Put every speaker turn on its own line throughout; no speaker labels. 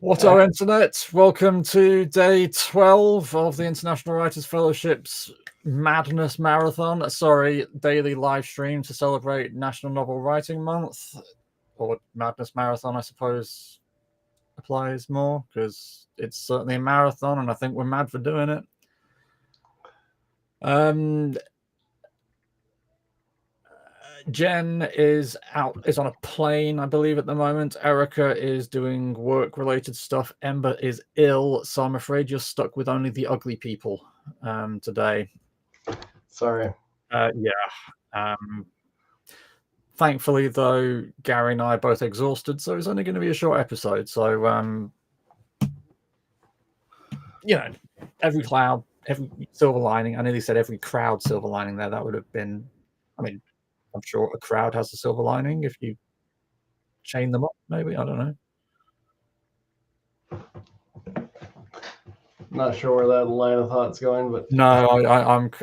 What our internet? Welcome to day 12 of the International Writers Fellowship's Madness Marathon. Sorry, daily live stream to celebrate National Novel Writing Month, or Madness Marathon, I suppose, applies more because it's certainly a marathon, and I think we're mad for doing it. Jen is on a plane, I believe, at the moment. Erica is doing work-related stuff. Ember is ill, so I'm afraid you're stuck with only the ugly people today.
Sorry.
Thankfully, though, Gary and I are both exhausted, so it's only going to be a short episode. So, every cloud, every silver lining. I nearly said every crowd silver lining there. That would have been, I'm sure a crowd has a silver lining if you chain them up, maybe. I don't know.
Not sure where that line of thought's going, but
no,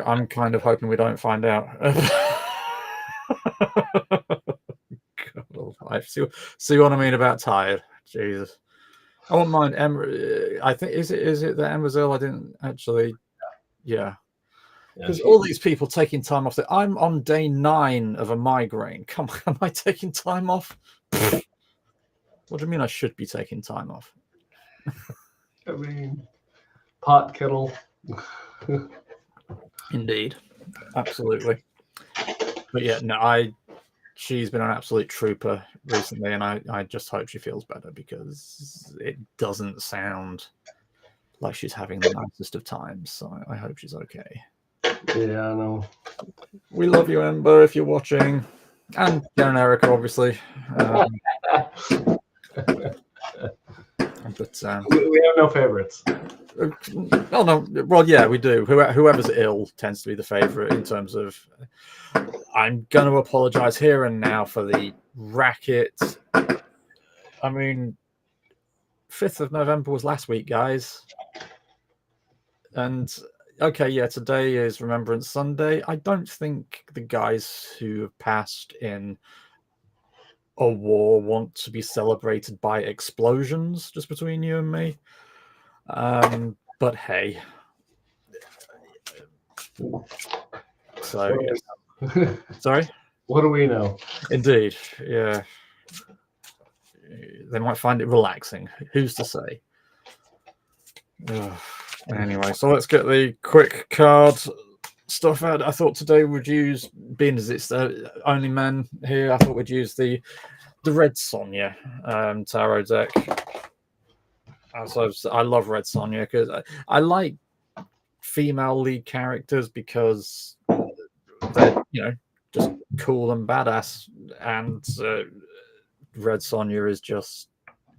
I'm kind of hoping we don't find out. God, I see what I mean about tired. Jesus, I won't mind Emma. I think is it that Emma's ill? I didn't actually. Yeah. Because all these people taking time off. I'm on day 9 of a migraine. Come on, am I taking time off? What do you mean I should be taking time off?
I mean, pot kettle.
Indeed, absolutely. But yeah, no, she's been an absolute trooper recently, and I just hope she feels better because it doesn't sound like she's having the nicest of times. So I hope she's okay.
Yeah, I know.
We love you, Ember, if you're watching. And Jen and Erica, obviously.
But we have no favorites.
Oh, no. Well, yeah, we do. Whoever's ill tends to be the favorite in terms of... I'm going to apologize here and now for the racket. I mean, 5th of November was last week, guys. And... okay, yeah, today is Remembrance Sunday. I don't think the guys who have passed in a war want to be celebrated by explosions, just between you and me. But hey. So, yeah. Sorry?
What do we know?
Indeed, yeah. They might find it relaxing. Who's to say? Ugh. Anyway, so let's get the quick card stuff out. I thought today we'd use, being as it's only men here, I thought we'd use the Red Sonja tarot deck. So I love Red Sonja because I like female lead characters because they're, just cool and badass. And Red Sonja is just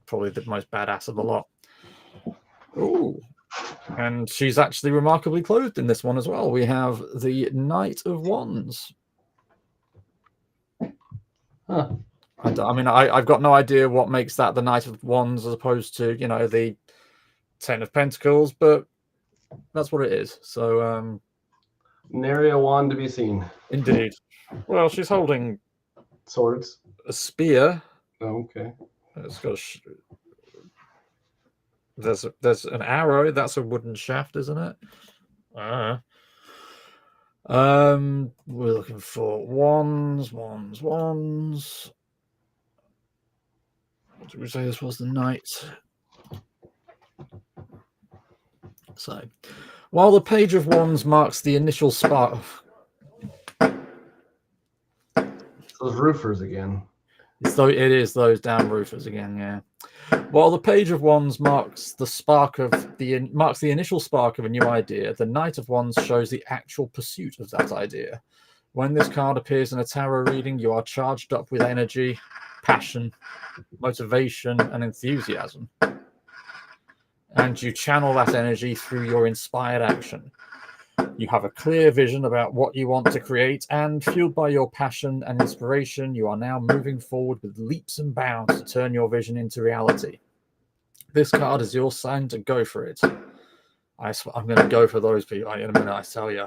probably the most badass of the lot. Ooh. And she's actually remarkably clothed in this one as well. We have the Knight of Wands.
Huh.
I've got no idea what makes that the Knight of Wands as opposed to, the 10 of Pentacles, but that's what it is. So,
nary a wand to be seen.
Indeed. Well, she's holding
swords,
a spear.
Oh, okay.
It's got there's an arrow. That's a wooden shaft, isn't it? We're looking for wands. What did we say? This was the knight. So, while the Page of Wands marks the initial spark.
Those roofers again.
So it is those damn roofers again, yeah. While the Page of Wands marks the initial spark of a new idea, the Knight of Wands shows the actual pursuit of that idea. When this card appears in a tarot reading, you are charged up with energy, passion, motivation, and enthusiasm. And you channel that energy through your inspired action. You have a clear vision about what you want to create, and fueled by your passion and inspiration, you are now moving forward with leaps and bounds to turn your vision into reality. This card is your sign to go for it. I'm going to go for those people in a minute, I tell you.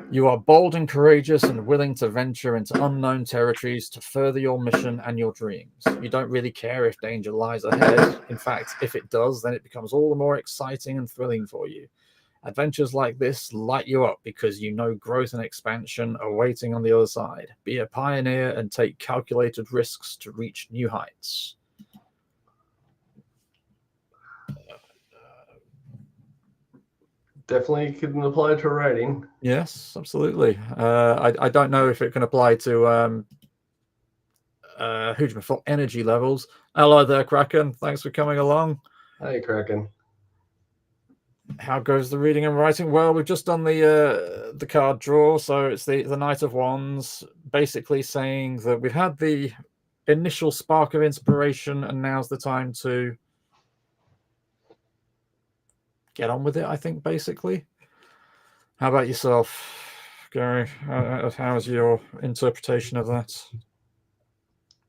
You are bold and courageous and willing to venture into unknown territories to further your mission and your dreams. You don't really care if danger lies ahead. In fact, if it does, then it becomes all the more exciting and thrilling for you. Adventures like this light you up because you know growth and expansion are waiting on the other side. Be a pioneer and take calculated risks to reach new heights.
Definitely can apply to writing.
Yes, absolutely. I don't know if it can apply to for energy levels. Hello there, Kraken. Thanks for coming along.
Hi, Kraken.
How goes the reading and writing? Well, we've just done the card draw, so it's the Knight of Wands, basically saying that we've had the initial spark of inspiration, and now's the time to get on with it, I think, basically. How about yourself, Gary? How's your interpretation of that?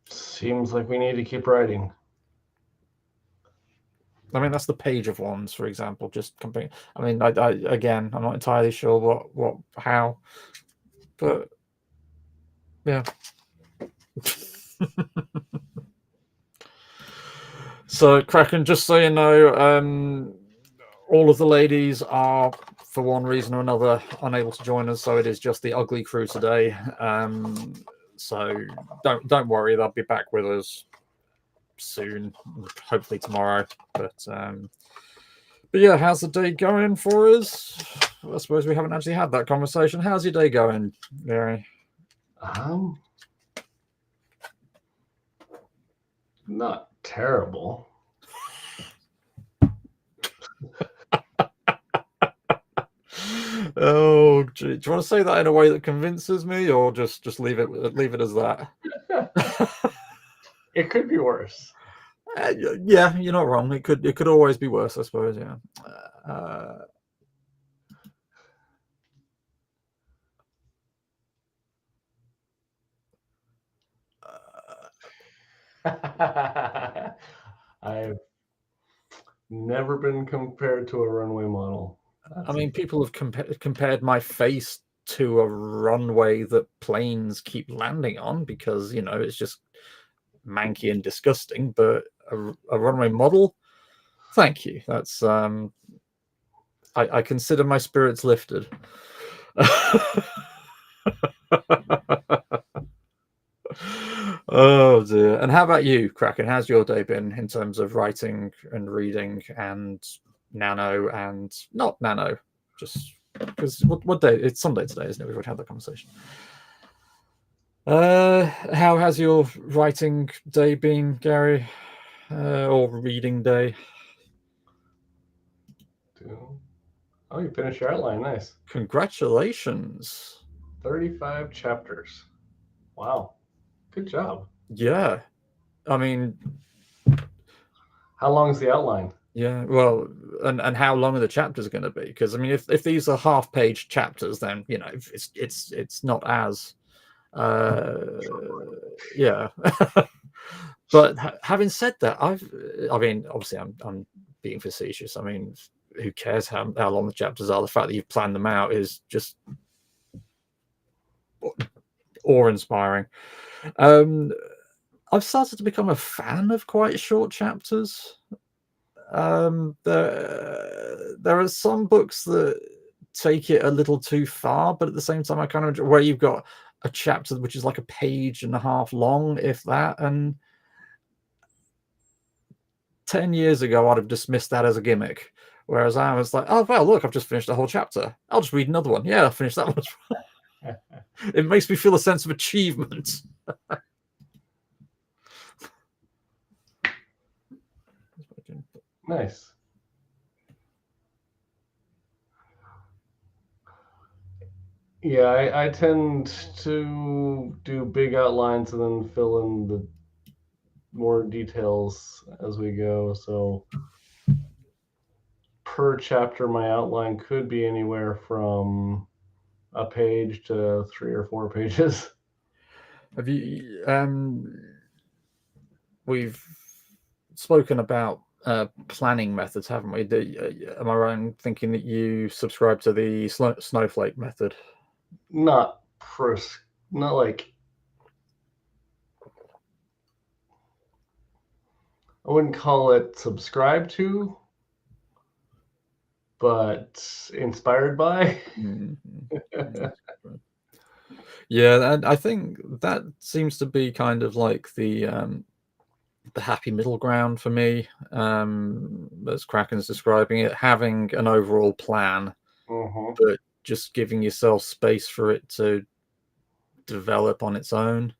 Seems like we need to keep writing.
I mean, that's the Page of Wands, for example. Just comparing. I mean, again, I'm not entirely sure how, but yeah. So, Kraken, just so you know, all of the ladies are, for one reason or another, unable to join us. So it is just the ugly crew today. So don't worry, they'll be back with us soon, hopefully tomorrow. But yeah, how's the day going for us? I suppose we haven't actually had that conversation. How's your day going, Gary?
Not terrible.
Oh, gee. Do you want to say that in a way that convinces me, or just leave it as that?
It could be worse.
Yeah, you're not wrong. It could always be worse, I suppose. Yeah.
I've never been compared to a runway model.
I mean, people have compared my face to a runway that planes keep landing on because, you know, it's just manky and disgusting. But a runway model, thank you. That's I consider my spirits lifted. Oh dear. And how about you, Kraken? How's your day been in terms of writing and reading and nano and not nano? Just because what day? It's Sunday today, isn't it? We've already had that conversation. How has your writing day been, Gary? Or reading day?
Oh, you finished your outline. Nice.
Congratulations.
35 chapters. Wow. Good job.
Yeah. I mean,
how long is the outline?
Yeah, well, and how long are the chapters going to be? Because I mean, if these are half-page chapters, then you know it's not as yeah. But having said that, I mean, obviously, I'm being facetious. I mean, who cares how long the chapters are? The fact that you've planned them out is just awe-inspiring. I've started to become a fan of quite short chapters. There are some books that take it a little too far, but at the same time, I kind of enjoy where you've got a chapter which is like a page and a half long, if that. And 10 years ago, I'd have dismissed that as a gimmick. Whereas I was like, oh, well, look, I've just finished a whole chapter. I'll just read another one. Yeah, I'll finish that one. It makes me feel a sense of achievement.
Nice. Yeah, I tend to do big outlines and then fill in the more details as we go. So per chapter, my outline could be anywhere from a page to 3 or 4 pages.
Have you we've spoken about planning methods, haven't we? Am I right in thinking that you subscribe to the snowflake method?
not like, I wouldn't call it subscribe to, but inspired by.
Yeah, and I think that seems to be kind of like the happy middle ground for me, as Kraken's describing it, having an overall plan, but just giving yourself space for it to develop on its own.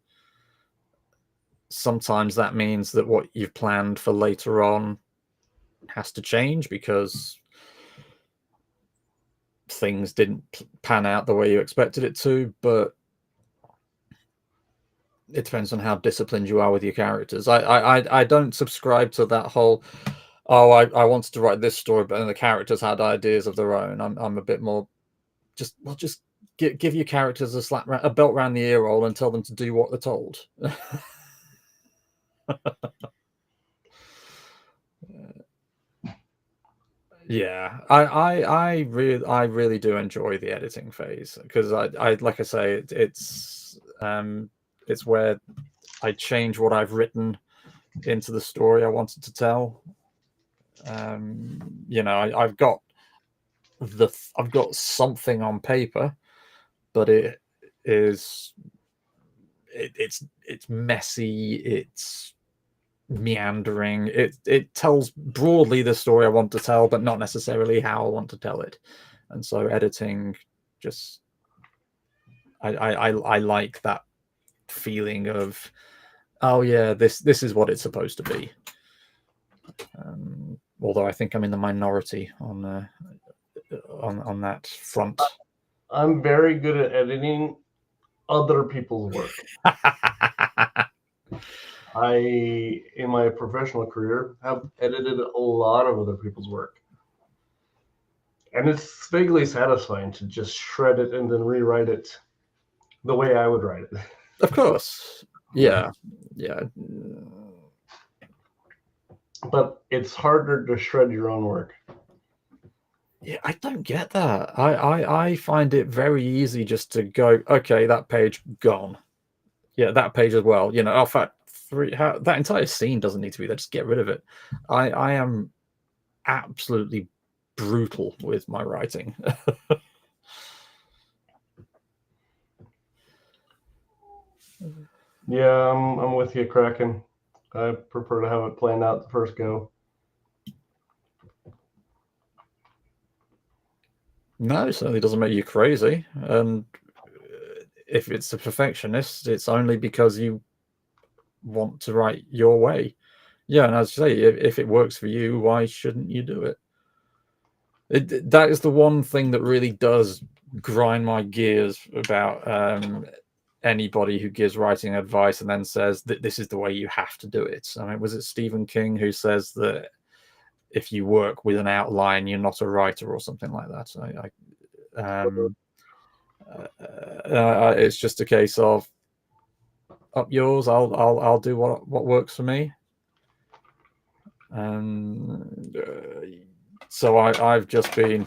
Sometimes that means that what you've planned for later on has to change because things didn't pan out the way you expected it to, but it depends on how disciplined you are with your characters. I don't subscribe to that whole, oh, I wanted to write this story, but then the characters had ideas of their own. I'm a bit more just give your characters a belt around the ear roll and tell them to do what they're told. Yeah, I really do enjoy the editing phase because I like I say it's where I change what I've written into the story I wanted to tell. You know, I've got something on paper, but it's messy, it's meandering, it tells broadly the story I want to tell, but not necessarily how I want to tell it. And so editing just I like that feeling of, oh yeah, this is what it's supposed to be. Although I think I'm in the minority on that front.
I'm very good at editing other people's work. I, in my professional career, have edited a lot of other people's work. And it's vaguely satisfying to just shred it and then rewrite it the way I would write it.
Of course. Yeah.
But it's harder to shred your own work.
Yeah, I don't get that. I find it very easy just to go, okay, that page gone. Yeah, that page as well. You know, in fact, that entire scene doesn't need to be there. Just get rid of it. I am absolutely brutal with my writing.
Yeah, I'm with you, Kraken. I prefer to have it planned out the first go.
No, it certainly doesn't make you crazy. And if it's a perfectionist, it's only because you want to write your way. Yeah, and as you say, if it works for you, why shouldn't you do it? That is the one thing that really does grind my gears about anybody who gives writing advice and then says that this is the way you have to do it. I mean, was it Stephen King who says that if you work with an outline, you're not a writer or something like that? It's just a case of up yours. I'll do what works for me. So I've just been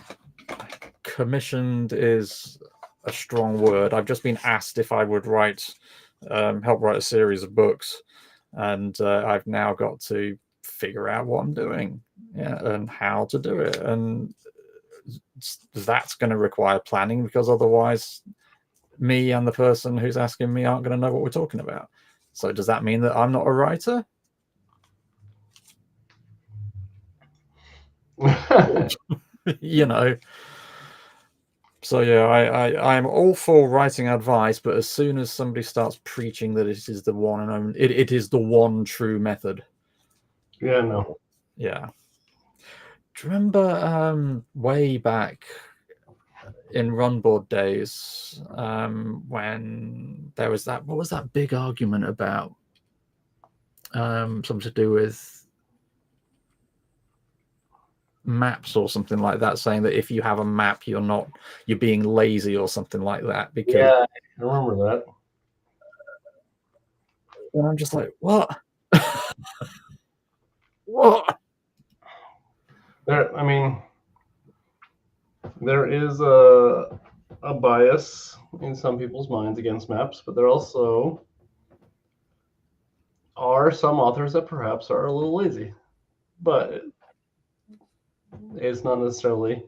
commissioned is a strong word. I've just been asked if I would help write a series of books, and I've now got to figure out what I'm doing, and how to do it, and that's going to require planning because otherwise, me and the person who's asking me aren't going to know what we're talking about. So does that mean that I'm not a writer? You know. So yeah, I'm all for writing advice, but as soon as somebody starts preaching that it is the one and only, it is the one true method.
Yeah, no.
Yeah. Do you remember way back in Runboard days, when there was what was that big argument about? Something to do with maps or something like that, saying that if you have a map, you're being lazy or something like that. Because
yeah, I remember that.
And I'm just like, what? What?
There is a a bias in some people's minds against maps, but there also are some authors that perhaps are a little lazy. But it's not necessarily.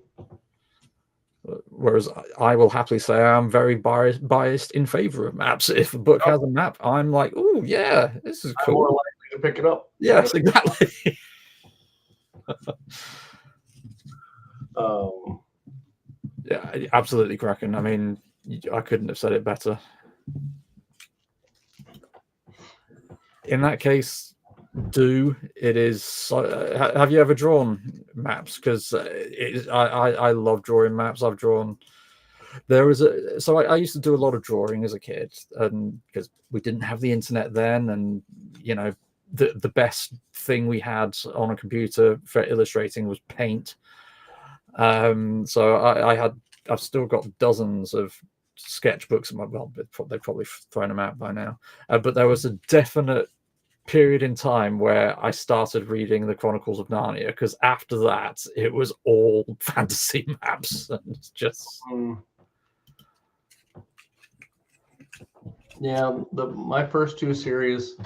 Whereas I will happily say I'm very biased in favor of maps. If a book has a map, I'm like, oh yeah, this is
I'm
cool.
more likely to pick it up.
Yes, exactly. Yeah, absolutely cracking. I mean, I couldn't have said it better. In that case, it is. Have you ever drawn maps? Because I love drawing maps. I've drawn. There was I used to do a lot of drawing as a kid, and because we didn't have the internet then, and you know, the best thing we had on a computer for illustrating was Paint. So I've still got dozens of sketchbooks. Well, they've probably thrown them out by now. But there was a definite period in time where I started reading the Chronicles of Narnia, because after that it was all fantasy maps, and it's just
yeah. My first two series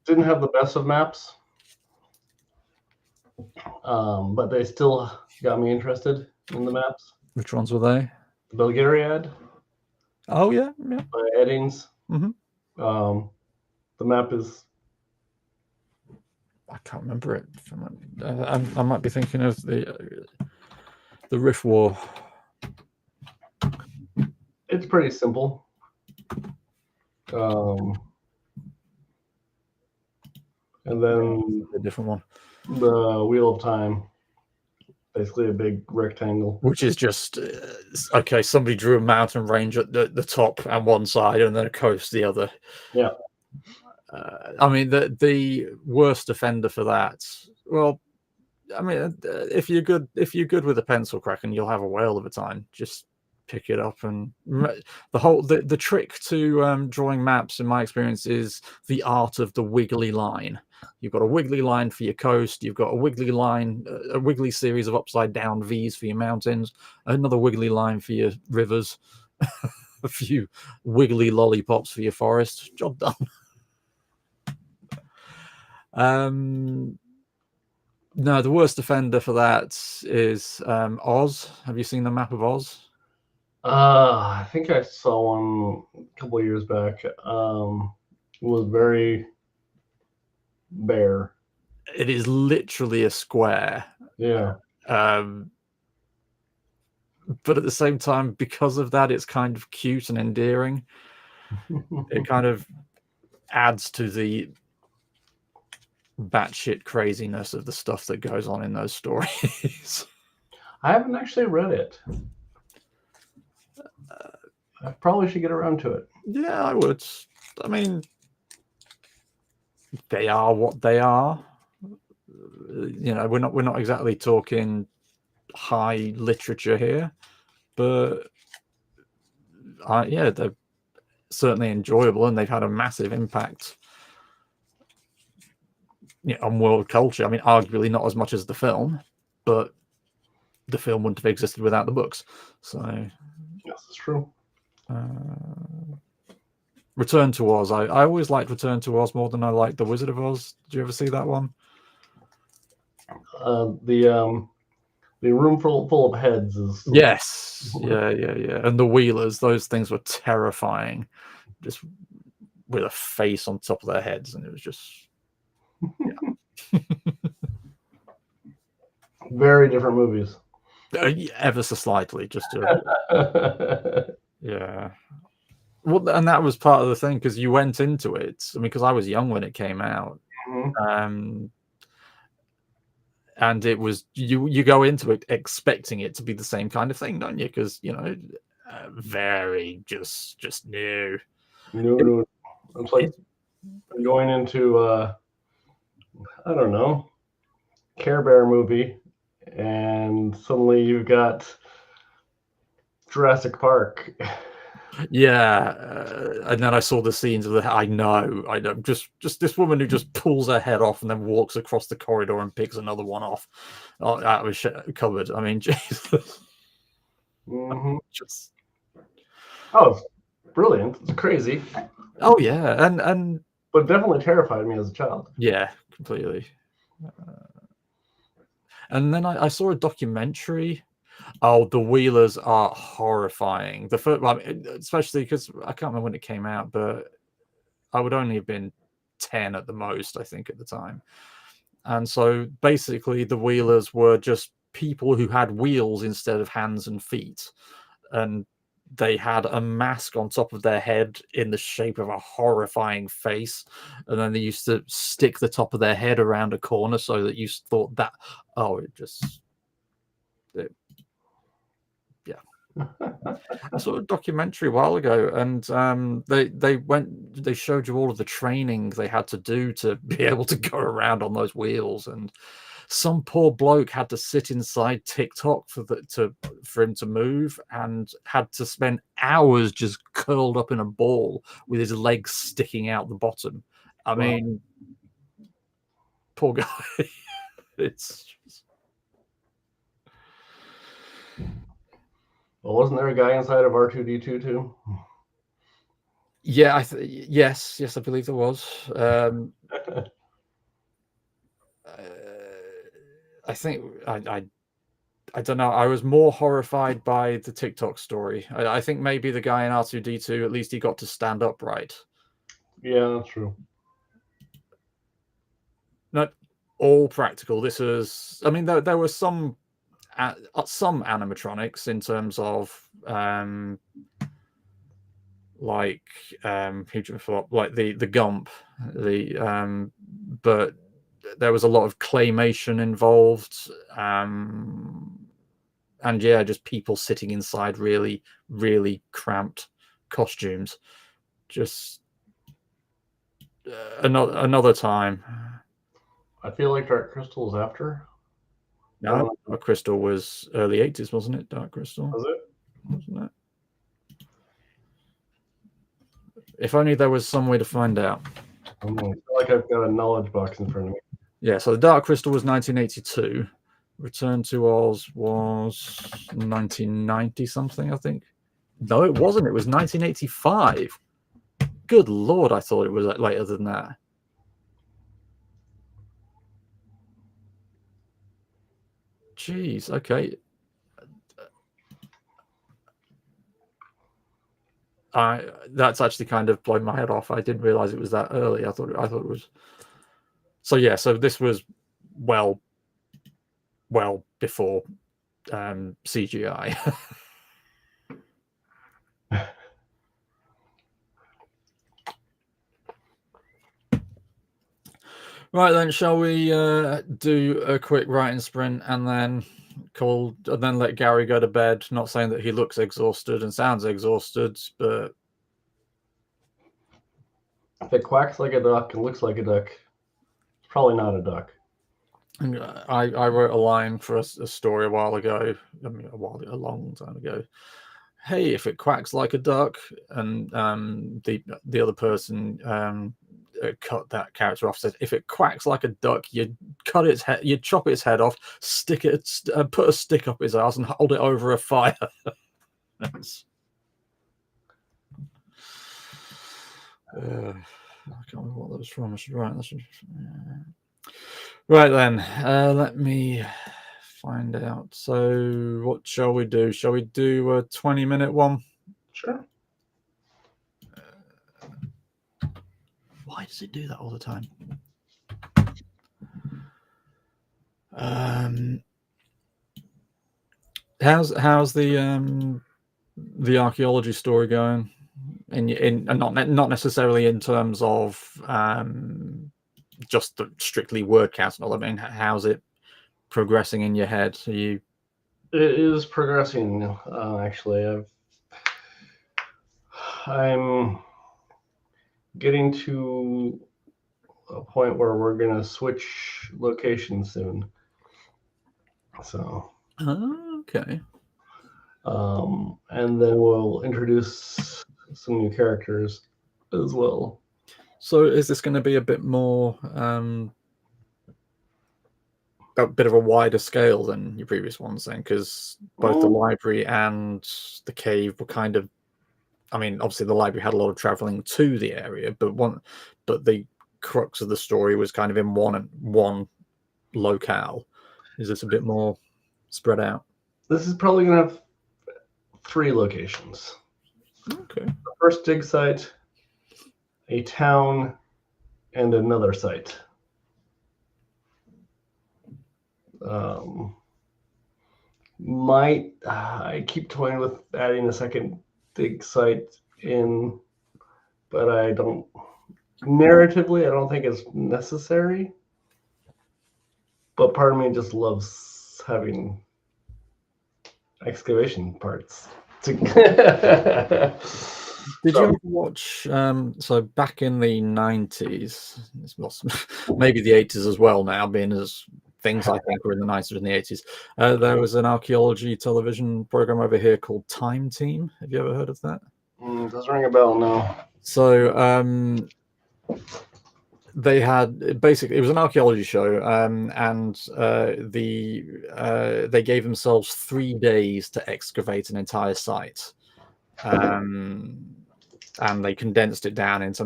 didn't have the best of maps, but they still got me interested in the maps.
Which ones were they?
The Belgariad.
Oh yeah.
By Eddings. The map is.
I can't remember it. I might be thinking of the Rift War.
It's pretty simple. And then
a different one.
The Wheel of Time. Basically a big rectangle.
Which is just, okay, somebody drew a mountain range at the top and one side and then a coast the other.
Yeah.
I mean, the worst offender for that, well, I mean, if you're good with a pencil cracking, you'll have a whale of a time. Just pick it up, and the trick to drawing maps, in my experience, is the art of the wiggly line. You've got a wiggly line for your coast. You've got a wiggly line, a wiggly series of upside down V's for your mountains. Another wiggly line for your rivers. A few wiggly lollipops for your forest. Job done. No, the worst offender for that is Oz. Have you seen the map of Oz?
I think I saw one a couple of years back. It was very bare.
It is literally a square.
Yeah.
But at the same time, because of that, it's kind of cute and endearing. It kind of adds to the batshit craziness of the stuff that goes on in those stories.
I haven't actually read it. I probably should get around to it.
Yeah, I would. I mean, they are what they are. You know, we're not exactly talking high literature here, but yeah, they're certainly enjoyable, and they've had a massive impact on world culture. I mean, arguably not as much as the film, but the film wouldn't have existed without the books. So
yes, it's true.
Return to Oz. I always liked Return to Oz more than I liked The Wizard of Oz. Did you ever see that one?
The room full of heads is.
Yes. Yeah. And the Wheelers, those things were terrifying, just with a face on top of their heads, and it was just. Yeah.
Very different movies.
Ever so slightly, just to. Yeah. Well, and that was part of the thing, because you went into it. I mean, because I was young when it came out, and it was you go into it expecting it to be the same kind of thing, don't you? Because very just new.
No. It's like going into I don't know, Care Bear movie, and suddenly you've got Jurassic Park.
Yeah, and then I saw the scenes of I know, just this woman who just pulls her head off and then walks across the corridor and picks another one off out of a cupboard. I mean, Jesus.
Mm-hmm.
Just
Oh, it's brilliant. It's crazy.
oh yeah, and
But definitely terrified me as a child.
yeah, completely. And then I saw a documentary. Oh, the Wheelers are horrifying. The first, well, especially because I can't remember when it came out, but I would only have been 10 at the most, I think, at the time. And so basically, the Wheelers were just people who had wheels instead of hands and feet. And they had a mask on top of their head in the shape of a horrifying face. And then they used to stick the top of their head around a corner so that you thought that, oh, yeah. I saw a documentary a while ago, and they showed you all of the training they had to do to be able to go around on those wheels, and some poor bloke had to sit inside TikTok for him to move, and had to spend hours just curled up in a ball with his legs sticking out the bottom. I mean, poor guy. It's just...
Well, wasn't there a guy inside of R2D2 too?
Yeah, yes, I believe there was. I think I don't know. I was more horrified by the TikTok story. I think maybe the guy in R2D2, at least he got to stand upright.
Yeah, that's true.
Not all practical. This is, I mean, there were some animatronics in terms of like the Gump, but there was a lot of claymation involved. And yeah, just people sitting inside really, really cramped costumes. Just another time.
I feel like Dark Crystal is after.
No, Dark Crystal was early 80s, wasn't it? Dark Crystal.
Was it?
Wasn't it? If only there was some way to find out.
I feel like I've got a knowledge box in front of me.
Yeah, so the Dark Crystal was 1982. Return to Oz was 1990 something, I think. No, it wasn't. It was 1985. Good Lord, I thought it was later than that. Jeez, okay. That's actually kind of blown my head off. I didn't realize it was that early. I thought it was. So yeah, so this was well before CGI. Right then, shall we do a quick writing sprint and then let Gary go to bed? Not saying that he looks exhausted and sounds exhausted, but
if it quacks like a duck and looks like a duck, it's probably not a duck.
I wrote a line for a story a while ago. I mean, a long time ago. Hey, if it quacks like a duck, and the other person cut that character off. Said, if it quacks like a duck, you cut its head, you chop its head off, stick it, put a stick up its ass, and hold it over a fire. I can't remember what that was from. I should write that. Right then, let me find out. So, what shall we do? Shall we do a 20-minute one?
Sure.
Why does it do that all the time? How's the archaeology story going? In not necessarily in terms of just the strictly word count and all. I mean, how's it progressing in your head? It
is progressing. Actually, I'm getting to a point where we're gonna switch locations soon. So.
Okay.
And then we'll introduce some new characters as well.
So is this going to be a bit more a bit of a wider scale than your previous ones then, because both the library and the cave were kind of, I mean, obviously the library had a lot of traveling to the area, but the crux of the story was kind of in one locale. Is this a bit more spread out?
This is probably going to have 3 locations.
Okay.
The first dig site, a town, and another site. I keep toying with adding a second dig site in, but I don't. Narratively, I don't think it's necessary. But part of me just loves having excavation parts.
Did you ever watch? So back in the 90s, maybe the 80s as well. Now, being as things I think were in the 90s and the 80s, there was an archaeology television program over here called Time Team. Have you ever heard of that?
Doesn't ring a bell, no.
So they had basically, it was an archaeology show, and they gave themselves 3 days to excavate an entire site, and they condensed it down into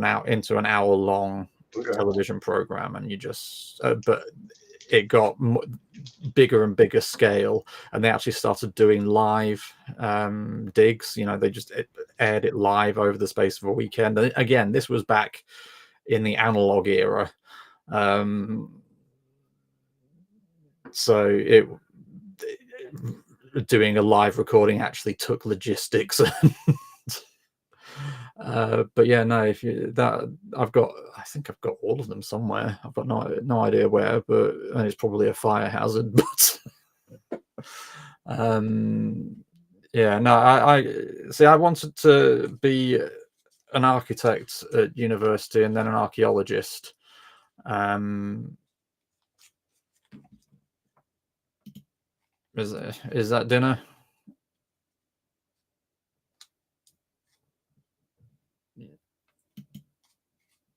an hour-long television program, and you just but it got bigger and bigger scale, and they actually started doing live digs. You know, they just aired it live over the space of a weekend. And again, this was back in the analog era, so doing a live recording actually took logistics. But yeah, no, if you I think I've got all of them somewhere. I've got no idea where, but and it's probably a fire hazard. But yeah, no, I see. I wanted to be an architect at university and then an archaeologist. Is that dinner?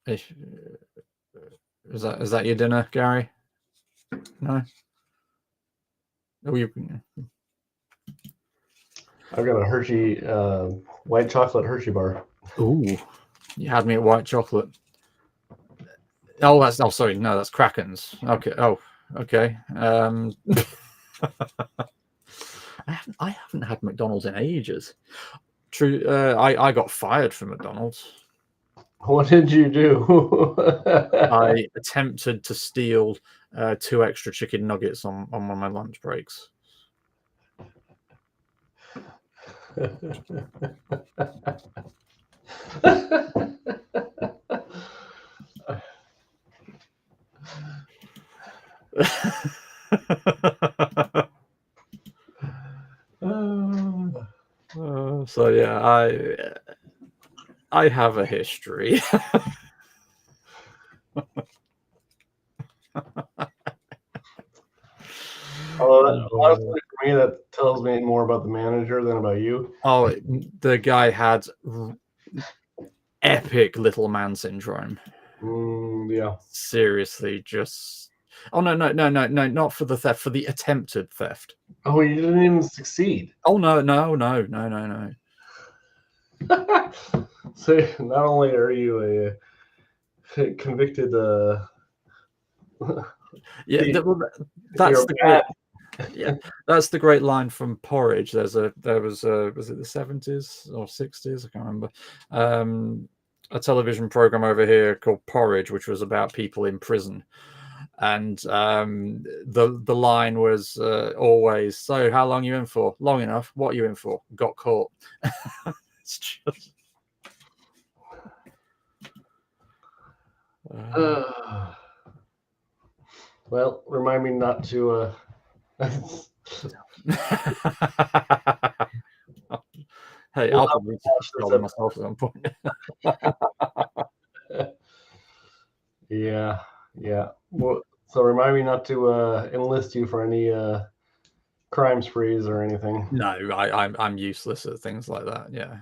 Is that your dinner, Gary? No. Oh,
I've got a Hershey white chocolate Hershey bar.
Ooh, you had me at white chocolate. Oh, sorry, no, that's Kraken's. Okay. Oh, okay. I haven't had McDonald's in ages. True. I got fired from McDonald's.
What did you do?
I attempted to steal 2 extra chicken nuggets on one of my lunch breaks. So yeah, I have a history.
Honestly, for me, that tells me more about the manager than about you.
Oh, the guy had epic little man syndrome.
Yeah.
Seriously, just. Oh no, not for the theft, for the attempted theft.
Oh, you didn't even succeed.
Oh no.
So not only are you a convicted
yeah, that's the great. Yeah, that's the great line from Porridge. There was it the 70s or 60s? I can't remember. A television program over here called Porridge, which was about people in prison, and the line was always, "So, how long you in for? Long enough. What are you in for? Got caught." It's just.
Well, remind me not to.
Hey, I'll probably tell myself at some point.
Yeah. Well, so remind me not to enlist you for any crime sprees or anything.
No, I'm useless at things like that. Yeah.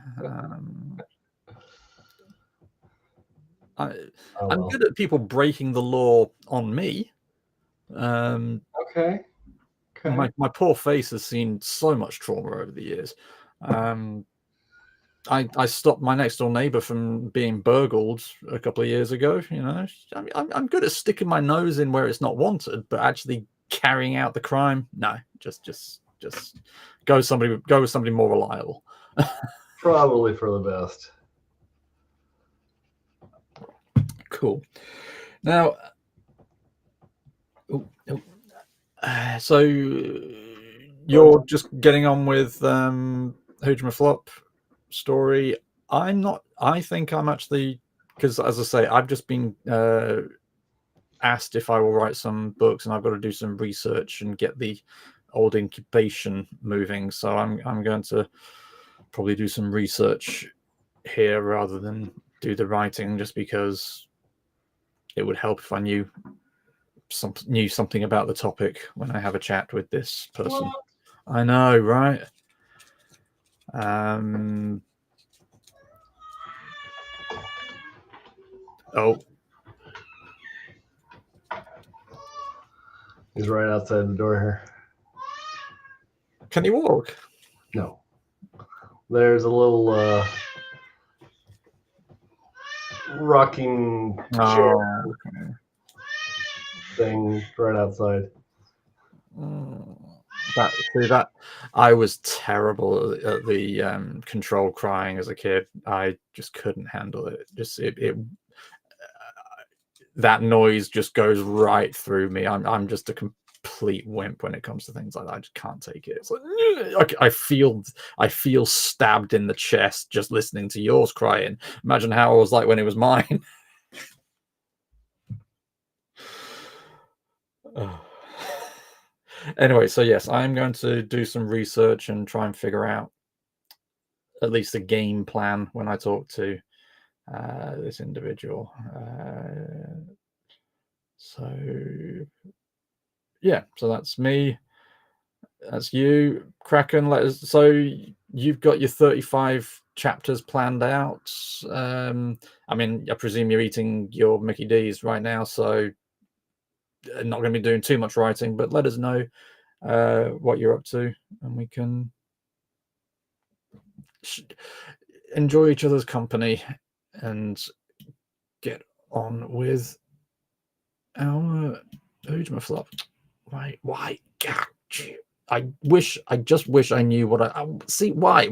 I'm good at people breaking the law on me.
Okay. Okay. Okay.
My poor face has seen so much trauma over the years. I stopped my next door neighbor from being burgled a couple of years ago. I'm good at sticking my nose in where it's not wanted, but actually carrying out the crime, no. Just go with somebody more reliable.
Probably for the best.
Cool. Now, so you're just getting on with Hooge My Flop story. I think I'm actually, because as I say, I've just been asked if I will write some books, and I've got to do some research and get the old incubation moving. So I'm going to probably do some research here rather than do the writing, just because it would help if I knew something about the topic when I have a chat with this person.
What?
I know, right? Oh,
He's right outside the door here.
can you walk?
No. There's a little rocking chair thing right outside.
That I was terrible at the control crying as a kid. I just couldn't handle it. That noise just goes right through me. I'm just a complete wimp when it comes to things like that. I just can't take it. It's like I feel stabbed in the chest just listening to yours crying. Imagine how it was like when it was mine. Anyway, so yes, I'm going to do some research and try and figure out at least a game plan when I talk to this individual. So yeah, so that's me. That's you, Kraken. So you've got your 35 chapters planned out. I mean, I presume you're eating your Mickey D's right now, so not going to be doing too much writing, but let us know what you're up to, and we can enjoy each other's company and get on with our Hooge My Flop. Why? God, I just wish I knew what I see. Why?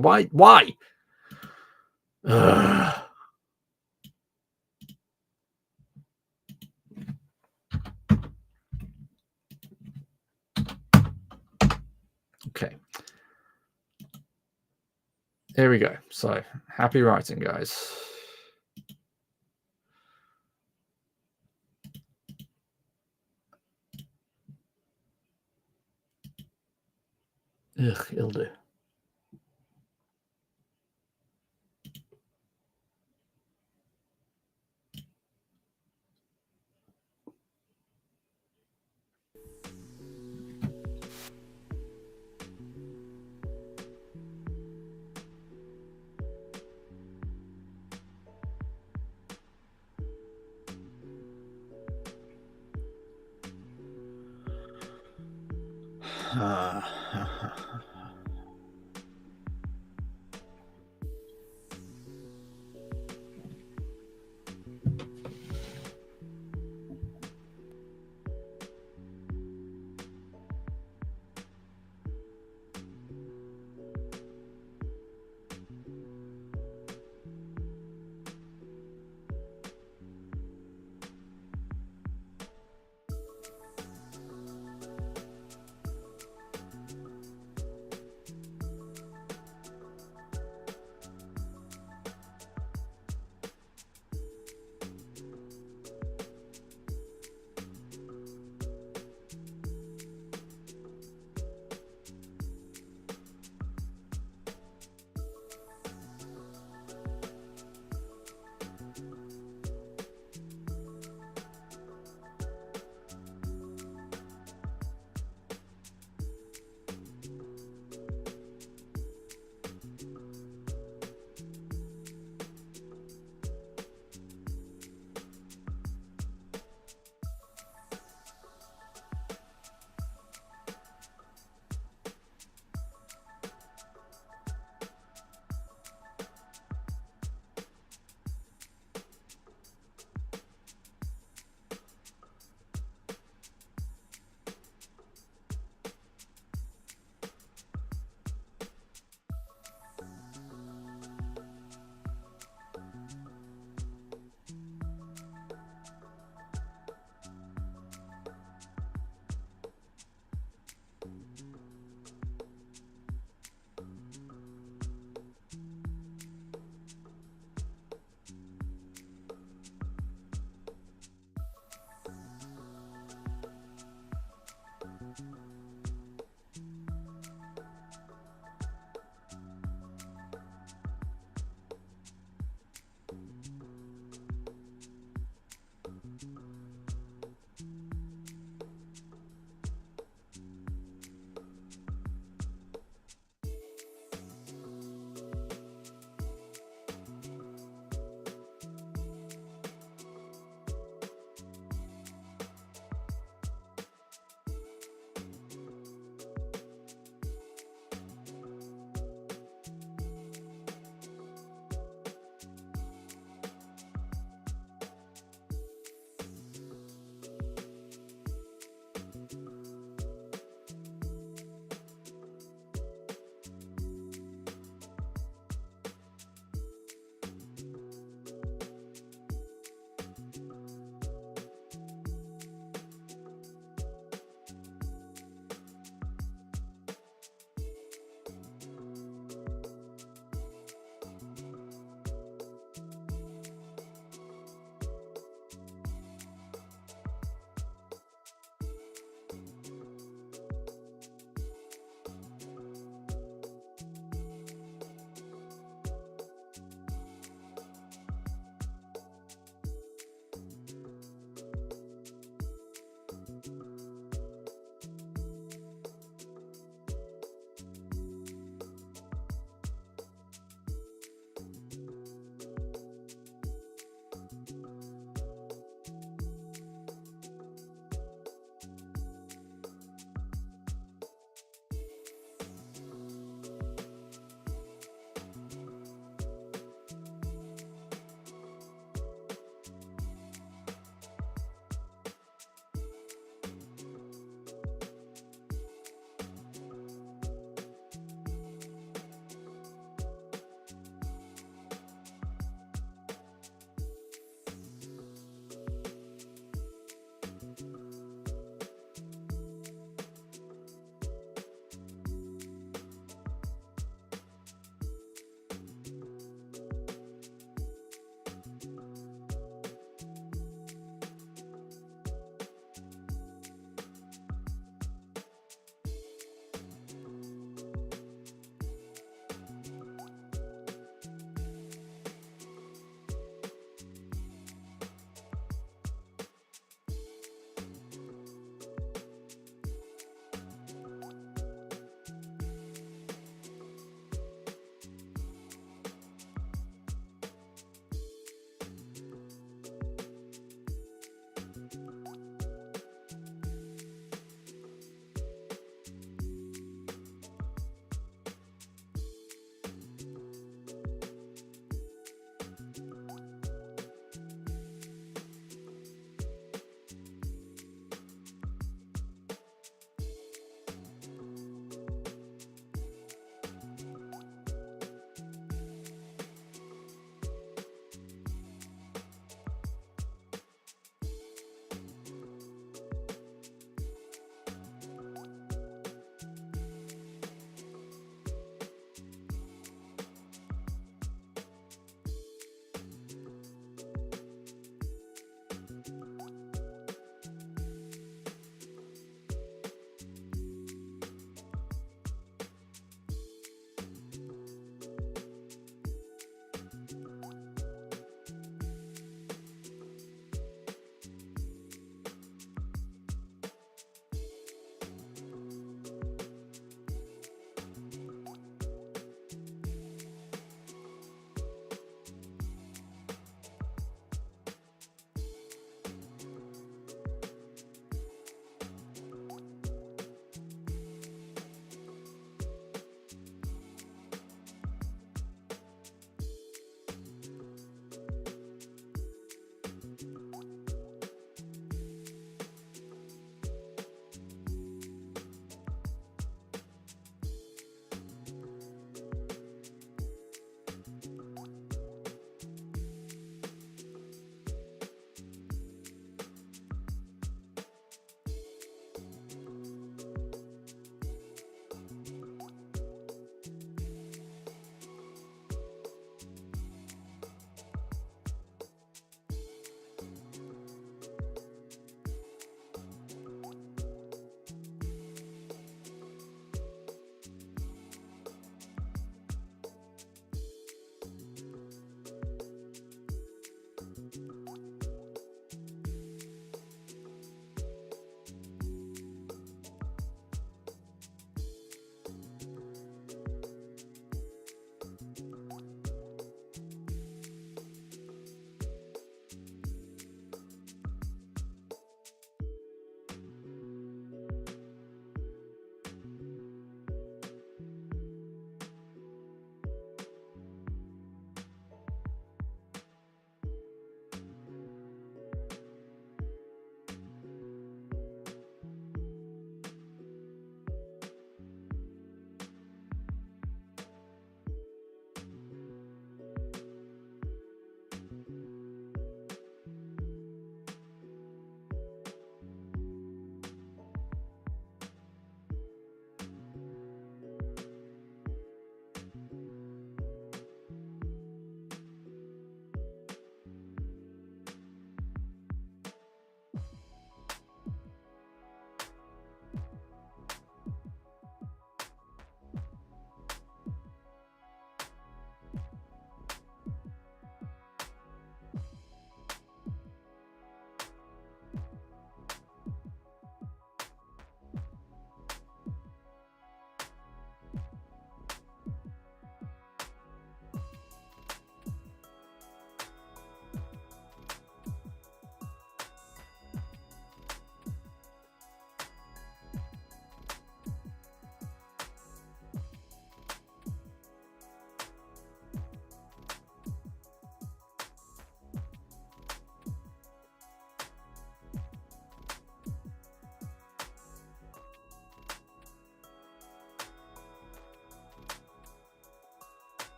Okay. Here we go. So happy writing, guys. Ugh, it'll do.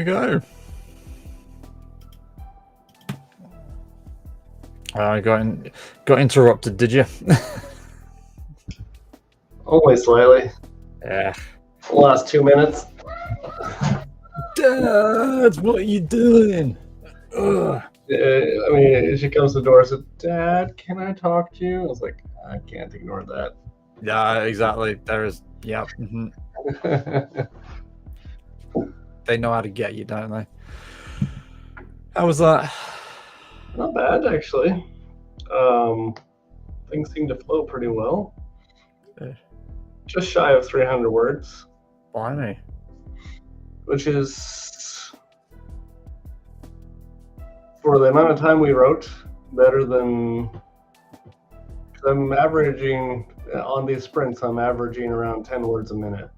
go. I got interrupted, did you?
Only slightly.
Yeah.
Last 2 minutes.
Dad, what are you doing? Ugh.
I mean, she comes to the door and said, "Dad, can I talk to you?" I was like, I can't ignore that.
Yeah, exactly. There is. Yeah. Mm-hmm. They know how to get you, don't they? How was that?
Not bad, actually. Things seem to flow pretty well.
Yeah.
Just shy of 300 words,
Blimey.
which is, for the amount of time we wrote, better than. I'm averaging on these sprints. I'm averaging around 10 words a minute.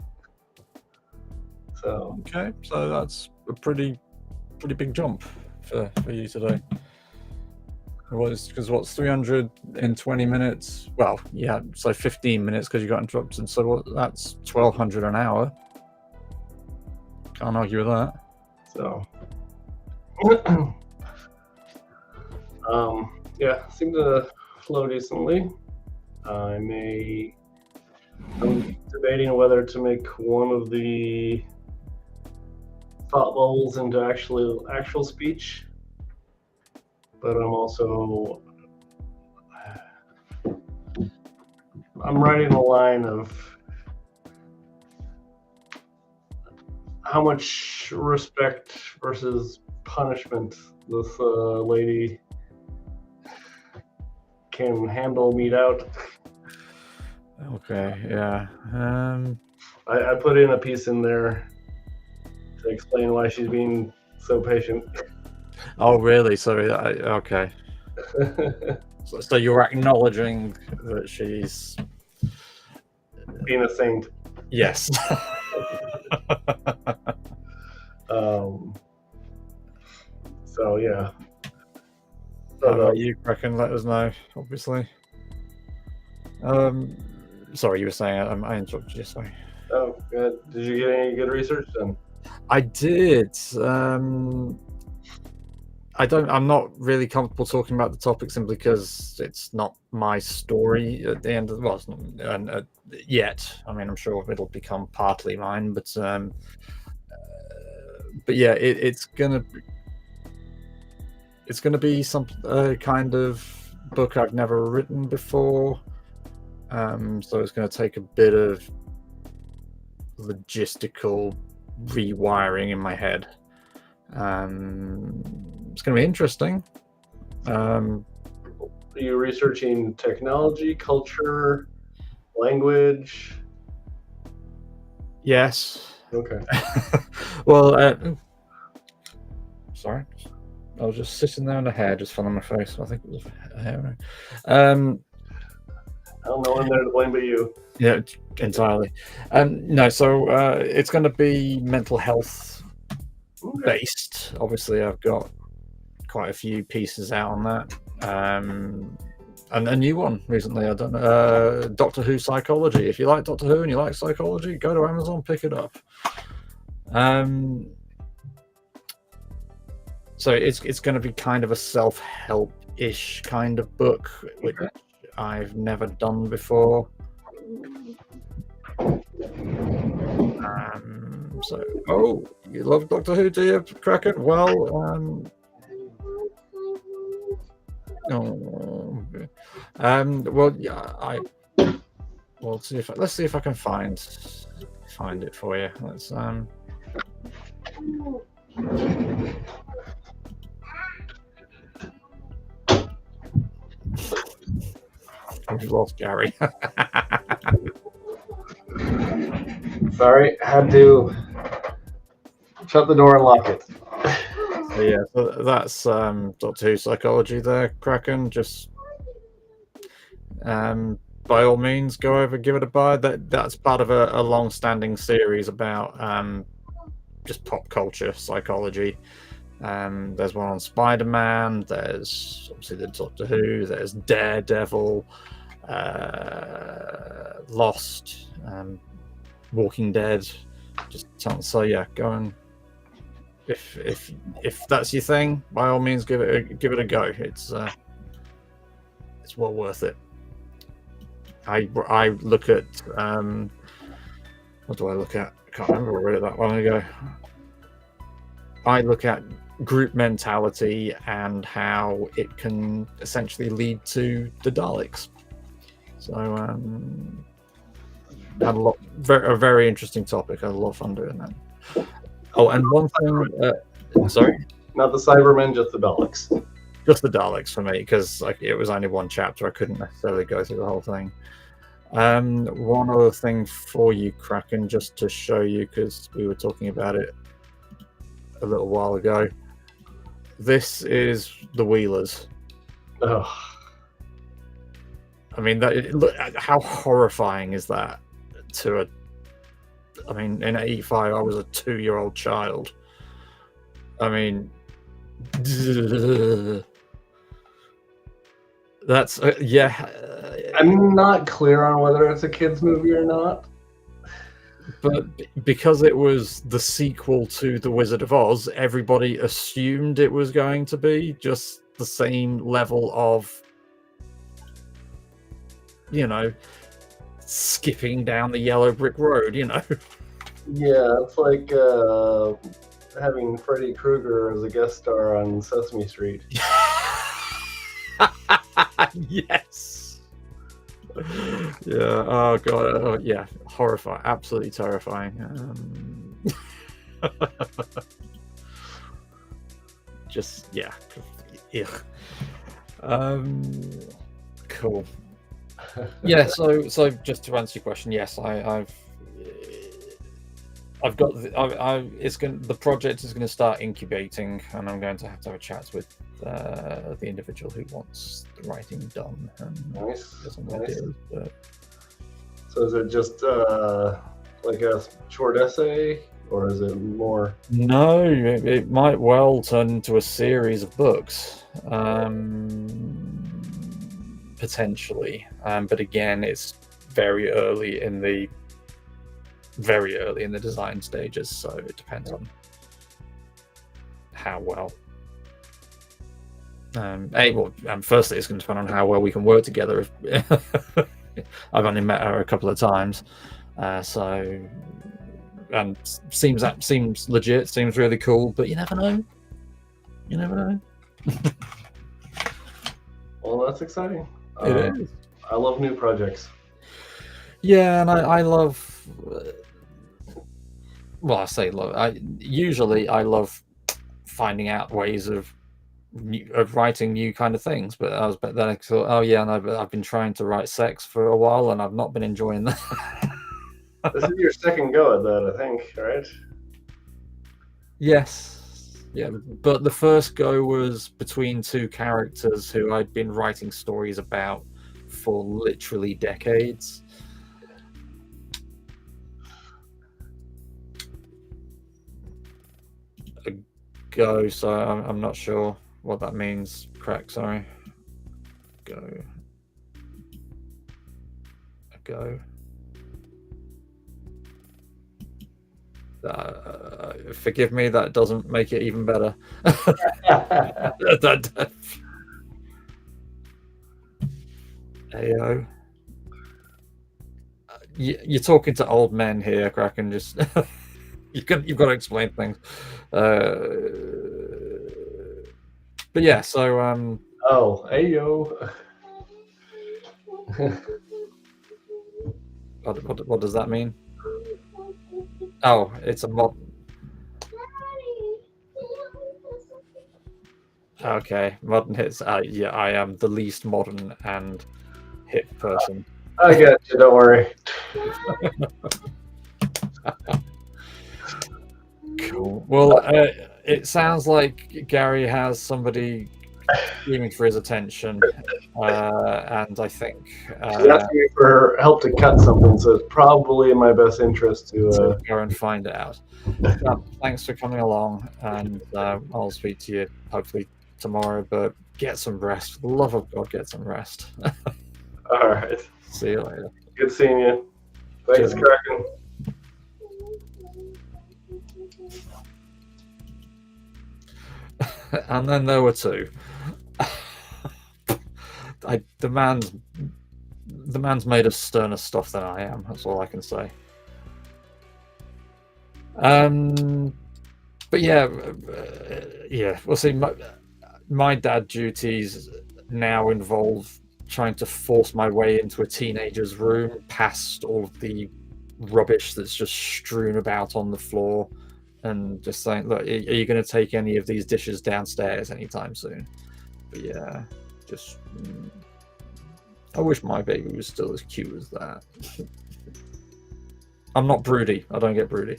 So
Okay, so that's a pretty big jump for you today. Because what's 300 in 20 minutes? Well, yeah, so 15 minutes because you got interrupted. So that's 1,200 an hour. Can't argue with that.
So, yeah, seem to flow decently. I'm debating whether to make one of the thought bubbles into actual speech, but I'm writing a line of how much respect versus punishment this lady can handle meet out.
Okay, yeah.
I put in a piece in there to explain why she's being so patient.
Oh, really? Sorry. Okay. So you're acknowledging that she's
Being a saint.
yes.
So yeah.
How about you, Kraken? Let us know, obviously. Sorry, you were saying I interrupted you. Sorry.
Oh, good. Did you get any good research done?
I did. I'm not really comfortable talking about the topic simply because it's not my story at the end of it's not yet. I mean, I'm sure it'll become partly mine, but yeah, it's gonna be some kind of book I've never written before. So it's going to take a bit of logistical rewiring in my head. It's going to be interesting.
Are you researching technology, culture, language?
Yes.
Okay.
Well, sorry. I was just sitting there and a hair just fell on my face. I think it was a hair.
I don't know when they're to blame but you.
Yeah, entirely. No, so it's going to be mental health based. Obviously, I've got quite a few pieces out on that. And a new one recently. I don't know. Doctor Who psychology. If you like Doctor Who and you like psychology, go to Amazon, pick it up. So it's going to be kind of a self-help-ish kind of book, which I've never done before. So, you love Doctor Who, do you, Kraken? Well, well, yeah, let's see if I can find it for you. Let's We've lost Gary.
Sorry, had to shut the door and lock it.
So yeah, so that's Doctor Who psychology there, Kraken. Just by all means, go over, give it a buy. That's part of a long-standing series about just pop culture psychology. There's one on Spider-Man. There's obviously the Doctor Who. There's Daredevil, Lost, Walking Dead. So yeah, go and if that's your thing, by all means, give it a go. It's well worth it. I look at what do I look at? I can't remember. I read it that long ago. I look at group mentality and how it can essentially lead to the Daleks. So had a very interesting topic. I had a lot of fun doing that. Oh, and one thing, sorry,
not the Cybermen, just the Daleks.
Just the Daleks for me, because like it was only one chapter. I couldn't necessarily go through the whole thing. One other thing for you, Kraken, just to show you, because we were talking about it a little while ago. This is the Wheelers.
Oh.
I mean, look, how horrifying is that to a... I mean, in '85, I was a 2-year-old child. I mean... That's... yeah.
I'm not clear on whether it's a kid's movie or not.
But because it was the sequel to The Wizard of Oz, everybody assumed it was going to be just the same level of, you know, skipping down the yellow brick road, you know.
Yeah, it's like having Freddy Krueger as a guest star on Sesame Street.
Yes. Yeah. Oh god. Oh, yeah. Horrifying. Absolutely terrifying. Just yeah. Ugh. Cool. Yeah. So just to answer your question, yes, I've got the project is going to start incubating, and I'm going to have a chat with the individual who wants the writing done. And
nice.
Ideas, but...
So is it just like a short essay, or is it more?
No, it might well turn into a series of books, potentially. But again, it's very early in the design stages, so it depends on how well. Firstly, it's going to depend on how well we can work together. I've only met her a couple of times, so and seems legit, seems really cool. But you never know. You never know.
Well, that's exciting.
It is.
I love new projects.
Yeah, and I love. Well, I say love. I love finding out ways of writing new kind of things. But then I thought, oh yeah, and I've been trying to write sex for a while, and I've not been enjoying that.
This is your second go at that, I think, right?
Yes. Yeah, but the first go was between two characters who I'd been writing stories about for literally decades. Go, so I'm not sure what that means. Crack, sorry. Go. Go. Forgive me, that doesn't make it even better. Ayo. You're talking to old men here, Kraken. Just you've got to explain things. But yeah, so
oh, ayo.
What does that mean? Oh, it's a mod. Okay, modern hits. Yeah, I am the least modern and hip person.
I got you. Don't worry.
Cool. Well, it sounds like Gary has somebody screaming for his attention, and I think
she's asking me for help to cut something, so it's probably in my best interest to
go and find out. Thanks for coming along, and I'll speak to you hopefully tomorrow. But get some rest. For the love of God, get some rest.
All right.
See you later.
Good seeing you. Thanks, Kraken.
And then there were two. The man's made of sterner stuff than I am. That's all I can say. But yeah, we'll see. My dad duties now involve trying to force my way into a teenager's room, past all of the rubbish that's just strewn about on the floor, and just saying, look, are you going to take any of these dishes downstairs anytime soon? But yeah, just I wish my baby was still as cute as that. I'm not broody. I don't get broody.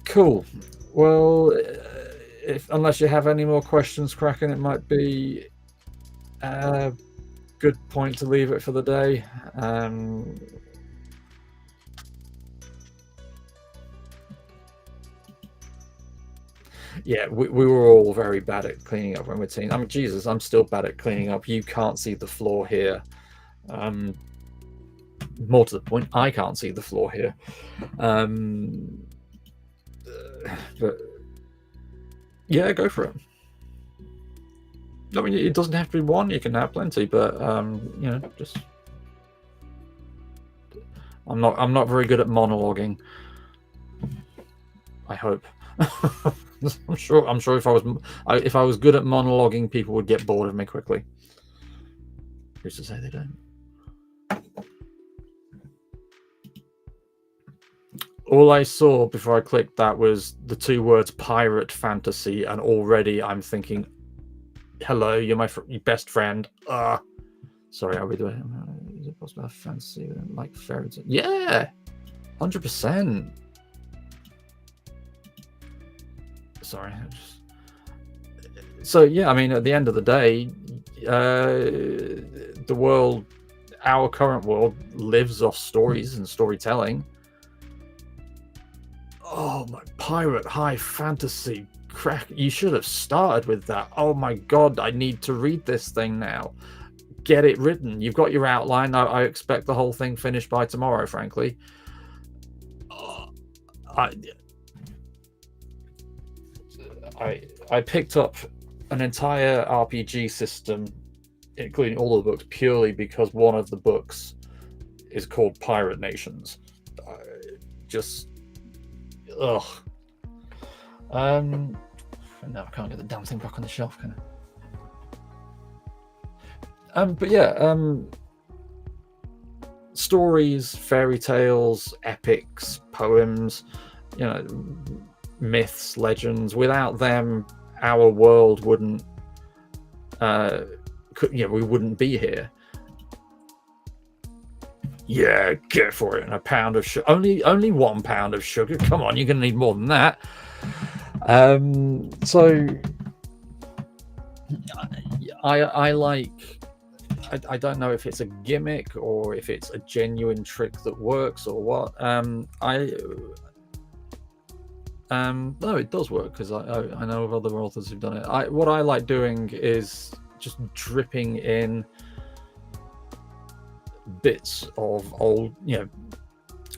Cool. Well, unless you have any more questions, Kraken, it might be a good point to leave it for the day. Yeah, we were all very bad at cleaning up when we're teens. I mean, Jesus, I'm still bad at cleaning up. You can't see the floor here. More to the point, I can't see the floor here. But yeah, go for it. I mean, it doesn't have to be one. You can have plenty, but you know, just I'm not very good at monologuing. I hope. I'm sure if I was good at monologuing, people would get bored of me quickly. Who's to say they don't? All I saw before I clicked that was the two words pirate fantasy, and already I'm thinking, hello, you're my your best friend. Sorry, are we doing? Is it possible to have fantasy like fairy tale? Yeah, 100%. Sorry. So yeah, I mean, at the end of the day, the world, our current world, lives off stories and storytelling. Oh my, pirate high fantasy crack! You should have started with that. Oh my god, I need to read this thing now. Get it written. You've got your outline. I expect the whole thing finished by tomorrow, frankly. I picked up an entire RPG system, including all of the books, purely because one of the books is called Pirate Nations. Ugh. No, I can't get the damn thing back on the shelf, can I? But yeah, stories, fairy tales, epics, poems, you know, myths, legends. Without them, our world wouldn't. We wouldn't be here. Yeah, get for it. And a pound of sugar. Only 1 pound of sugar. Come on, you're gonna need more than that. So I like. I don't know if it's a gimmick or if it's a genuine trick that works or what. No, it does work because I know of other authors who've done it. What I like doing is just dripping in bits of old,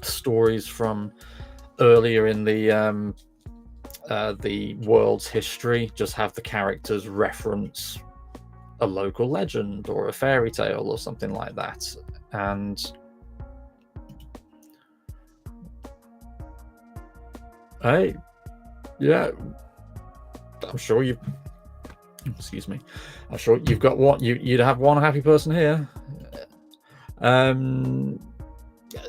stories from earlier in the world's history. Just have the characters reference a local legend or a fairy tale or something like that, and hey, yeah, I'm sure you've. Excuse me. I'm sure you've got one. You'd have one happy person here. And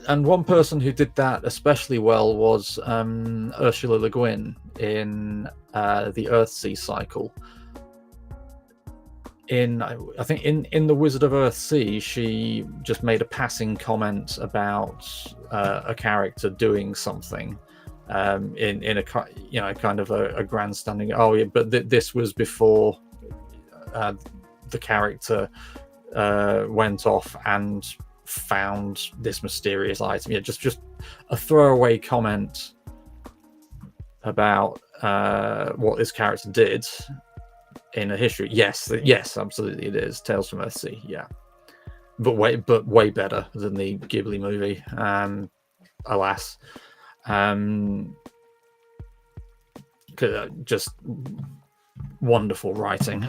one person who did that especially well was Ursula Le Guin in the Earthsea cycle. I think in the Wizard of Earthsea, she just made a passing comment about a character doing something in a kind of a grandstanding. Oh yeah, but this was before the character went off and found this mysterious item. Yeah, just a throwaway comment about what this character did in a history. Yes, absolutely, it is Tales from Earthsea. Yeah, but way better than the Ghibli movie. Alas. Just wonderful writing.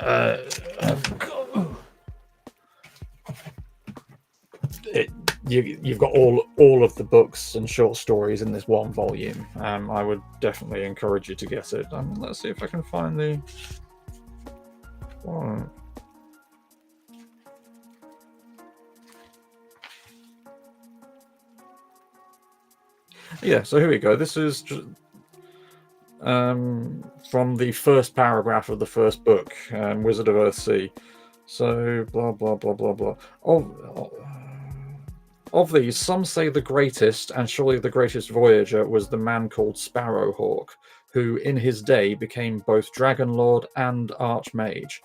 You've got all of the books and short stories in this one volume. I would definitely encourage you to get it. Let's see if I can find the one. Yeah, so here we go. This is just, from the first paragraph of the first book, Wizard of Earthsea. So blah blah blah blah blah. Of these, some say the greatest, and surely the greatest voyager, was the man called Sparrowhawk, who in his day became both Dragon Lord and Archmage.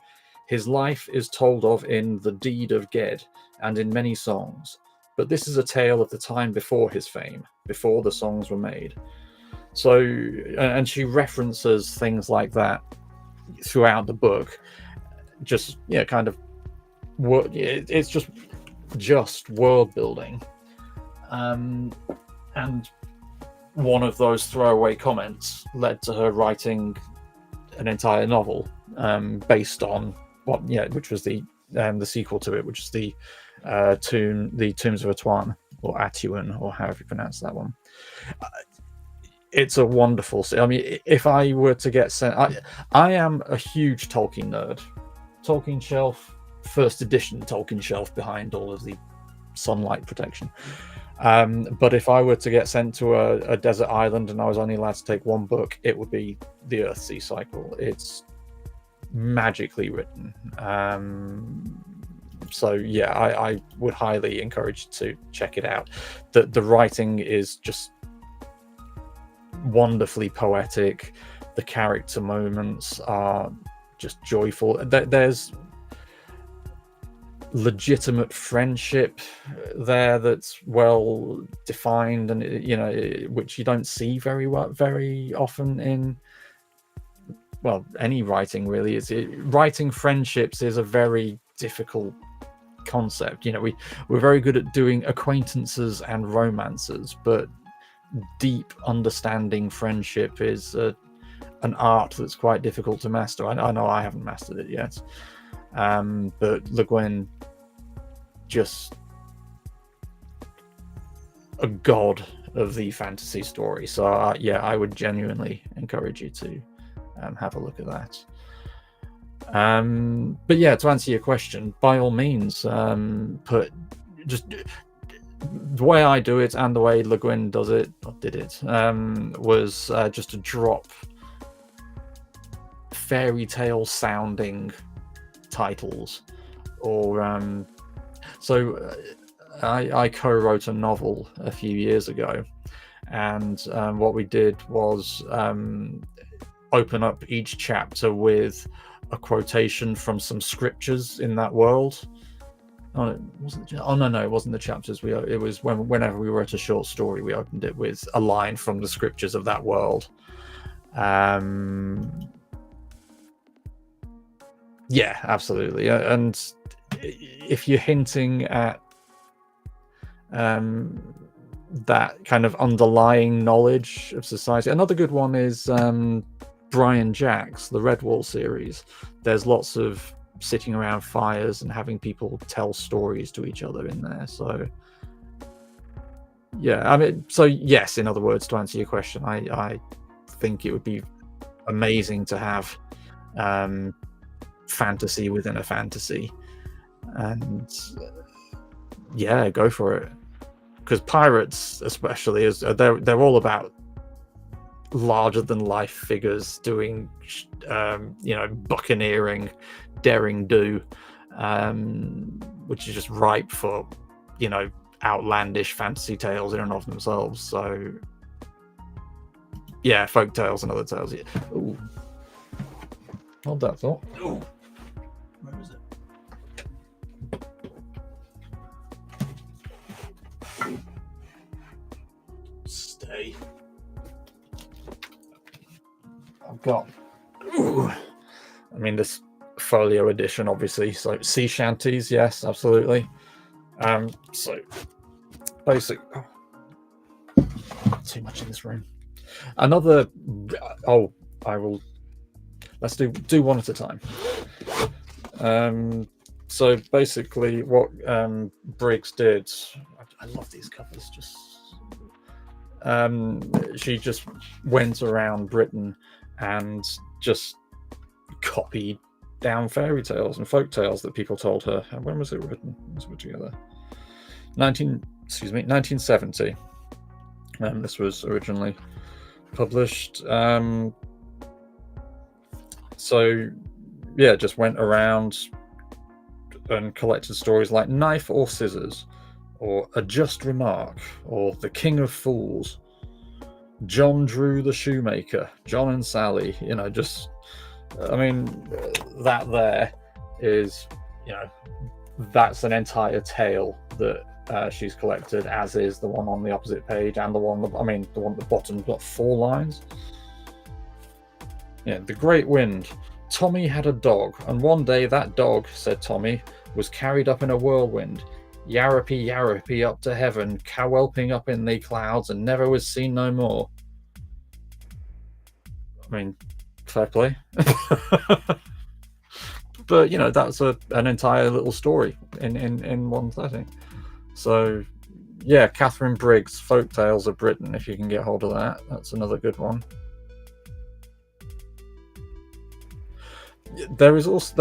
His life is told of in The Deed of Ged, and in many songs. But this is a tale of the time before his fame, before the songs were made. So, and she references things like that throughout the book. Just, yeah, kind of, it's just world building. And one of those throwaway comments led to her writing an entire novel based on which was the sequel to it, which is the Tombs of Atuan, or Atuan, or however you pronounce that one. It's a wonderful. I mean, if I were to get sent, I am a huge Tolkien nerd. Tolkien shelf, first edition Tolkien shelf behind all of the sunlight protection. But if I were to get sent to a desert island and I was only allowed to take one book, it would be the Earthsea cycle. It's magically written. So yeah, I would highly encourage you to check it out. The writing is just wonderfully poetic. The character moments are just joyful. There's legitimate friendship there that's well defined, and which you don't see very often in any writing. Really, writing friendships is a very difficult concept. We're very good at doing acquaintances and romances, but deep understanding friendship is an art that's quite difficult to master. I know I haven't mastered it yet, but Le Guin, just a god of the fantasy story. So I would genuinely encourage you to have a look at that. But yeah, to answer your question, by all means, just the way I do it and the way Le Guin does it, or did it, was just to drop fairy tale sounding titles, or so I co-wrote a novel a few years ago, and what we did was open up each chapter with a quotation from some scriptures in that world. No, it wasn't the chapters. It was whenever we wrote a short story, we opened it with a line from the scriptures of that world. Yeah, absolutely. And if you're hinting at that kind of underlying knowledge of society, another good one is Brian Jacks, the Redwall series. There's lots of sitting around fires and having people tell stories to each other in there. So yeah, I mean, so yes, in other words, to answer your question, I think it would be amazing to have fantasy within a fantasy, and yeah, go for it, because pirates especially they're all about larger than life figures doing buccaneering, daring do, which is just ripe for outlandish fantasy tales in and of themselves. So yeah, folk tales and other tales. Yeah. Ooh. Hold that thought. Ooh. Where is it? Stay. I've got. Ooh. I mean, this folio edition, obviously. So sea shanties, yes, absolutely. So basic. Oh, too much in this room. Another. Oh, I will. Let's do one at a time. So basically, what Briggs did, I love these covers. Just she just went around Britain and just copied down fairy tales and folk tales that people told her. When was it written? Let's put together. 1970. This was originally published. So yeah, just went around and collected stories like Knife or Scissors, or A Just Remark, or The King of Fools, John Drew the Shoemaker, John and Sally. You know, just, I mean, that there is, you know, that's an entire tale that she's collected, as is the one on the opposite page, and the one at the bottom got 4 lines. Yeah, The Great Wind. Tommy had a dog, and one day that dog, said Tommy, was carried up in a whirlwind, yarrapy yarrapy up to heaven, cowelping up in the clouds, and never was seen no more. I mean, fair play. But you know, that's an entire little story in one setting. So yeah, Catherine Briggs, Folk Tales of Britain, if you can get hold of that, that's another good one. There is also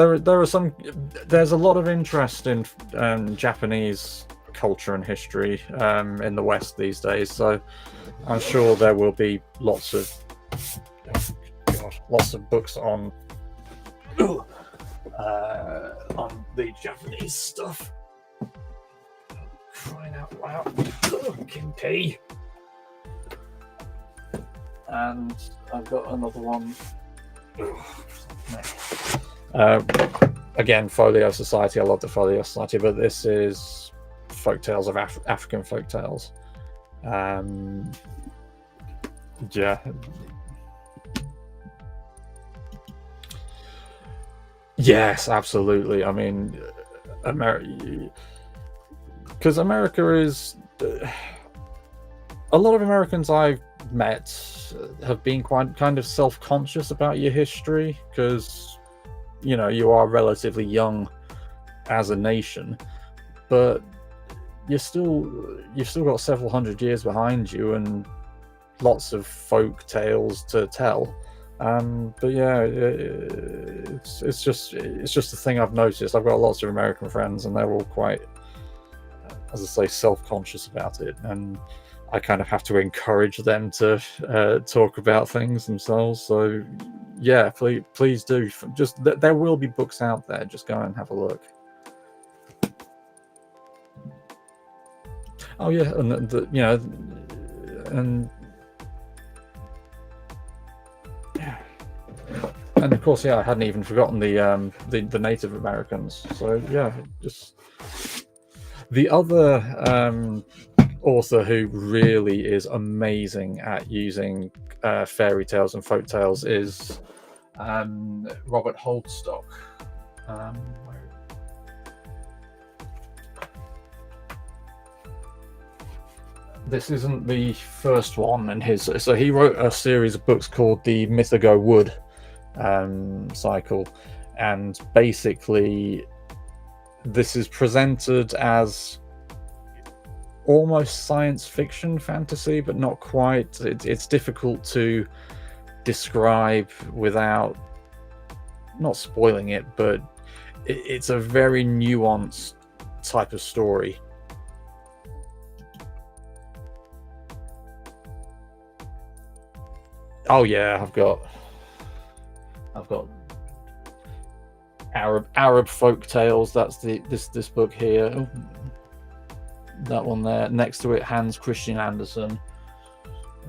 there's a lot of interest in Japanese culture and history in the West these days, so I'm sure there will be lots of books on the Japanese stuff. Crying out loud. Kimpi. And I've got another one. Again, Folio Society. I love the Folio Society, but this is folk tales of African folk tales. Yeah. Yes, absolutely. I mean, because America is a lot of Americans I've met have been quite kind of self-conscious about your history, because you know, you are relatively young as a nation, but you've still got several hundred years behind you and lots of folk tales to tell. But yeah, it's just a thing I've noticed. I've got lots of American friends, and they're all quite, as I say, self-conscious about it, and I kind of have to encourage them to talk about things themselves. So yeah, please do. Just there will be books out there. Just go and have a look. Oh yeah, and you know, and yeah, and of course, yeah, I hadn't even forgotten the Native Americans. So yeah, just the other author who really is amazing at using fairy tales and folk tales is Robert Holdstock. This isn't the first one in his. So he wrote a series of books called the Mythigo Wood cycle, and basically this is presented as almost science fiction fantasy, but not quite. It's difficult to describe without not spoiling it, but it's a very nuanced type of story. Oh yeah, I've got Arab folk tales. That's this book here. That one there. Next to it, Hans Christian Andersen.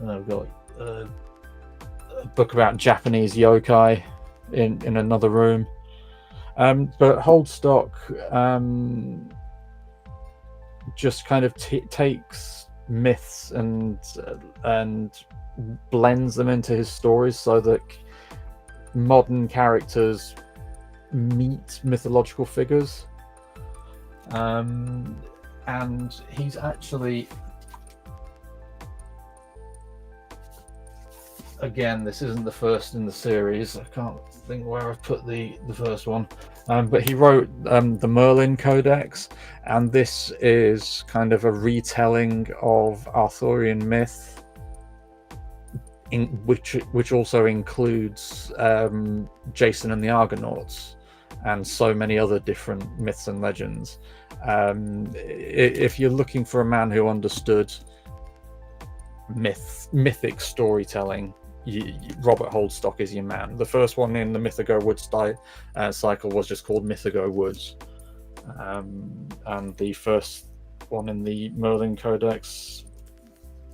And I've got a book about Japanese yokai in another room. But Holdstock just kind of takes myths and blends them into his stories so that modern characters meet mythological figures. And he's actually again, this isn't the first in the series. I can't think where I've put the first one. But he wrote the Merlin Codex, and this is kind of a retelling of Arthurian myth, which also includes Jason and the Argonauts and so many other different myths and legends. If you're looking for a man who understood mythic storytelling, Robert Holdstock is your man. The first one in the Mythigo Woods cycle was just called Mythigo Woods, and the first one in the Merlin Codex,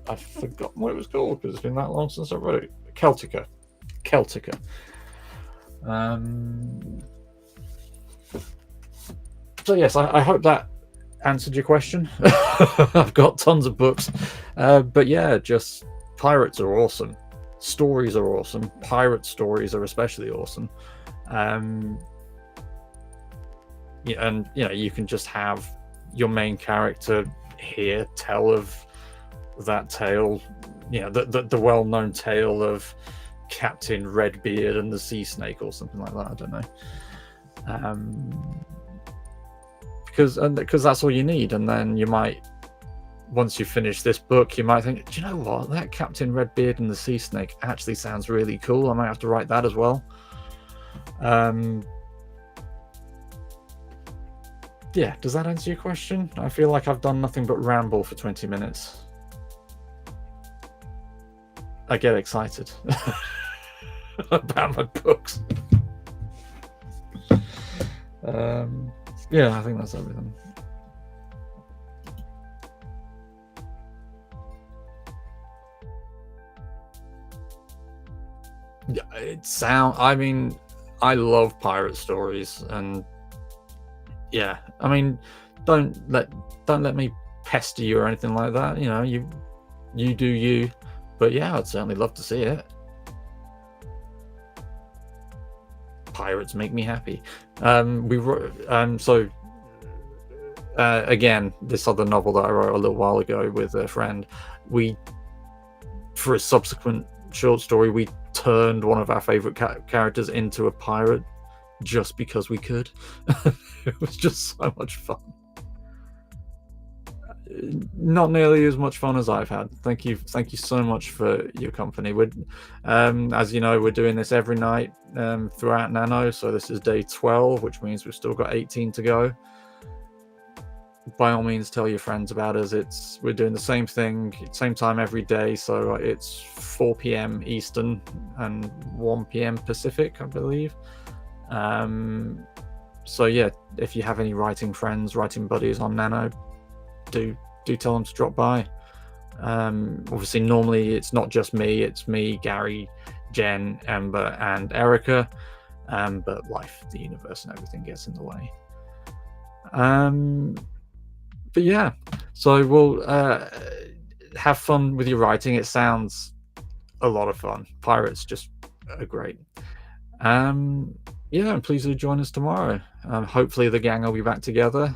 I've forgotten what it was called because it's been that long since I wrote it. Celtica. So yes, I hope that answered your question. I've got tons of books, but yeah, just pirates are awesome. Stories are awesome. Pirate stories are especially awesome. Yeah, and you can just have your main character here tell of that tale, the well-known tale of Captain Redbeard and the Sea Snake or something like that. I don't know. Because that's all you need, and then you might, once you finish this book, you might think, do you know what, that Captain Redbeard and the Sea Snake actually sounds really cool. I might have to write that as well. Yeah, does that answer your question? I feel like I've done nothing but ramble for 20 minutes. I get excited about my books. Yeah, I think that's everything. Yeah, I mean, I love pirate stories, and yeah, I mean, don't let me pester you or anything like that. You do you, but yeah, I'd certainly love to see it. Pirates make me happy. Again, this other novel that I wrote a little while ago with a friend, for a subsequent short story, we turned one of our favorite characters into a pirate just because we could. It was just so much fun. Not nearly as much fun as I've had. Thank you so much for your company. As you know, we're doing this every night throughout Nano, so this is day 12, which means we've still got 18 to go. By all means, tell your friends about us. We're doing the same thing, same time every day, so it's 4 p.m. Eastern and 1 p.m. Pacific, I believe. So yeah, if you have any writing friends, writing buddies on Nano, do tell them to drop by. Obviously, normally it's not just me, it's me, Gary, Jen, Ember, and Erica, but life, the universe, and everything gets in the way. But yeah, so we'll have fun with your writing. It sounds a lot of fun. Pirates just are great. Yeah, and please do join us tomorrow. Hopefully the gang will be back together.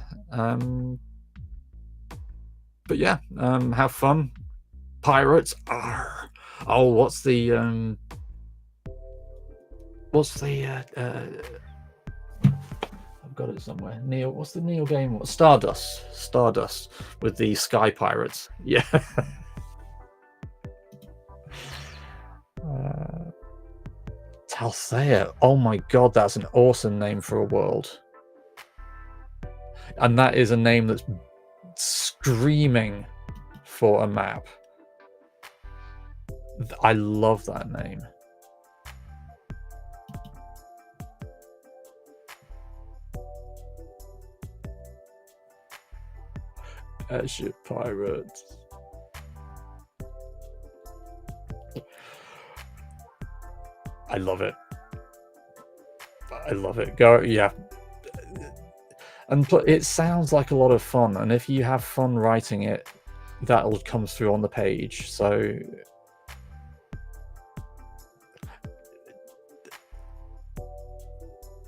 But yeah, have fun. Pirates are. Oh, what's the I've got it somewhere. What's the Neil game? Stardust with the Sky Pirates. Yeah. Talthea. Oh my god, that's an awesome name for a world. And that is a name that's screaming for a map. I love that name. Airship Pirates. I love it. Go, yeah. And it sounds like a lot of fun, and if you have fun writing it, that'll come through on the page. So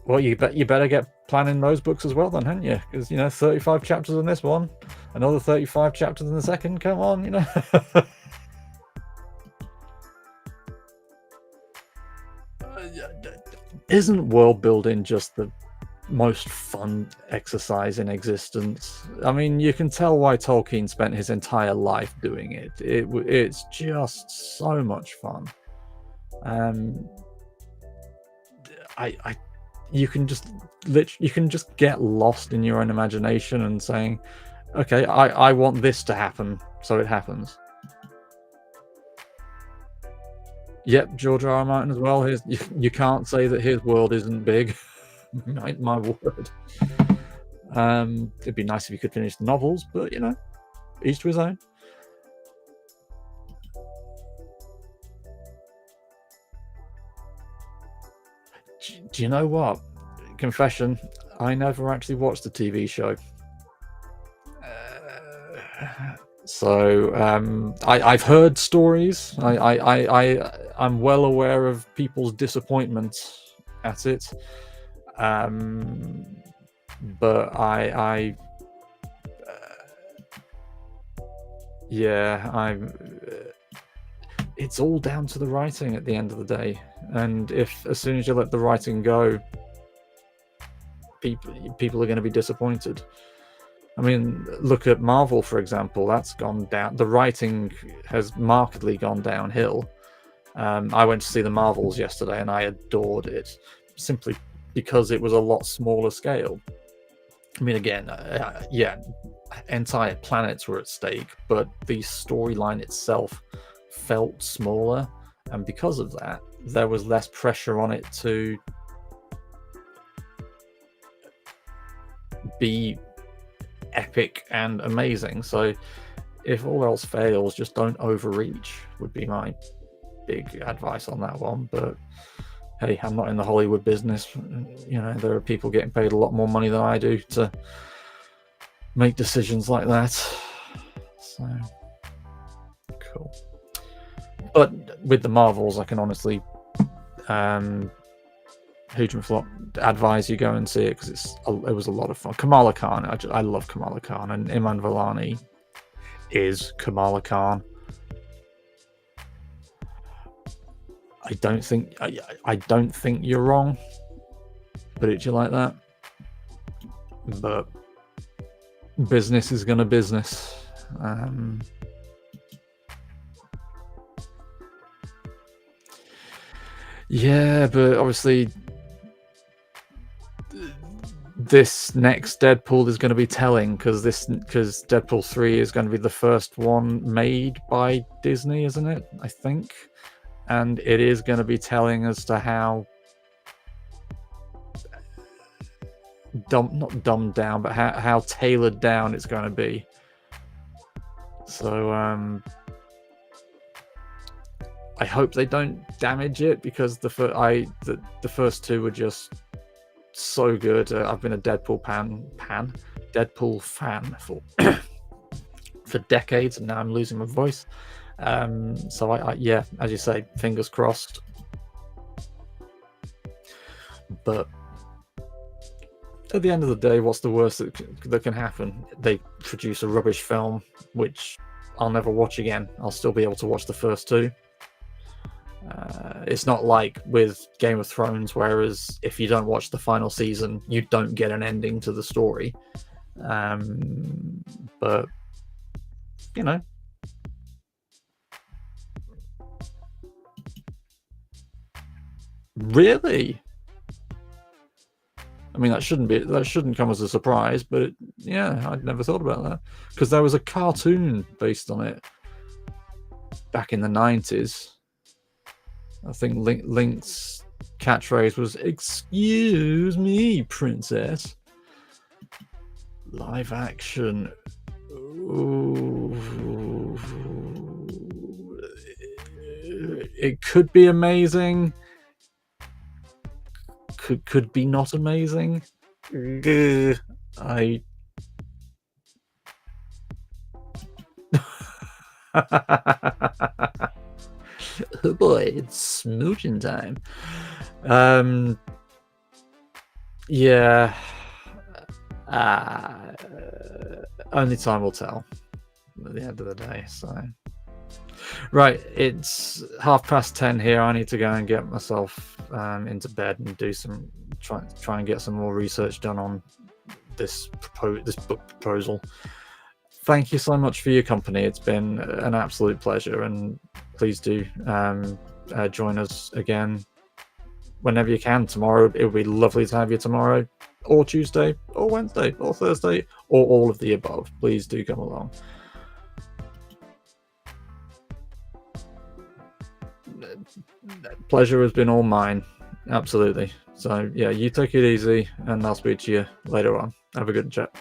well, you better get planning those books as well then, hadn't you? Because 35 chapters in this one, another 35 chapters in the second. Come on, isn't world building just the most fun exercise in existence? I mean, you can tell why Tolkien spent his entire life doing it. It's just so much fun. You can just get lost in your own imagination and saying, okay, I want this to happen, so it happens. Yep, George R.R. Martin as well. You can't say that his world isn't big. my word. It'd be nice if you could finish the novels, but you know, each to his own. Do you know what? Confession, I never actually watched the TV show. So I've heard stories. I'm well aware of people's disappointment at it. But it's all down to the writing at the end of the day. And if as soon as you let the writing go, people are going to be disappointed. I mean, look at Marvel, for example. That's gone down. The writing has markedly gone downhill. I went to see the Marvels yesterday, and I adored it, simply because it was a lot smaller scale. I mean, again, yeah, entire planets were at stake, but the storyline itself felt smaller, and because of that, there was less pressure on it to be epic and amazing. So if all else fails, just don't overreach, would be my big advice on that one. But hey, I'm not in the Hollywood business. You know, there are people getting paid a lot more money than I do to make decisions like that. So cool. But with the Marvels, I can honestly advise you go and see it, because it was a lot of fun. Kamala Khan, I love Kamala Khan, and Iman Vellani is Kamala Khan. I don't think you're wrong. Put it to you like that. But business is gonna business. Yeah, but obviously this next Deadpool is going to be telling, because Deadpool 3 is going to be the first one made by Disney, isn't it? I think. And it is going to be telling as to how not dumbed down, but how tailored down it's going to be. So I hope they don't damage it, because the first two were just so good. I've been a Deadpool fan for for decades, and now I'm losing my voice. So I yeah, as you say, fingers crossed. But at the end of the day, what's the worst that can happen? They produce a rubbish film, which I'll never watch again. I'll still be able to watch the first two. It's not like with Game of Thrones, whereas if you don't watch the final season, you don't get an ending to the story. But you know, really, I mean, that shouldn't come as a surprise. But yeah, I'd never thought about that, because there was a cartoon based on it back in the 90s. I think Link's catchphrase was "Excuse me, princess." Live action. Ooh. It could be amazing. Could be not amazing. Oh boy, it's smooching time. Yeah. Only time will tell at the end of the day. So Right, it's 10:30 here. I need to go and get myself into bed and do some try and get some more research done on this book proposal. Thank you so much for your company. It's been an absolute pleasure, and please do join us again whenever you can. Tomorrow, it would be lovely to have you tomorrow, or Tuesday, or Wednesday, or Thursday, or all of the above. Please do come along. Pleasure has been all mine. Absolutely. So yeah, you take it easy, and I'll speak to you later on. Have a good chat.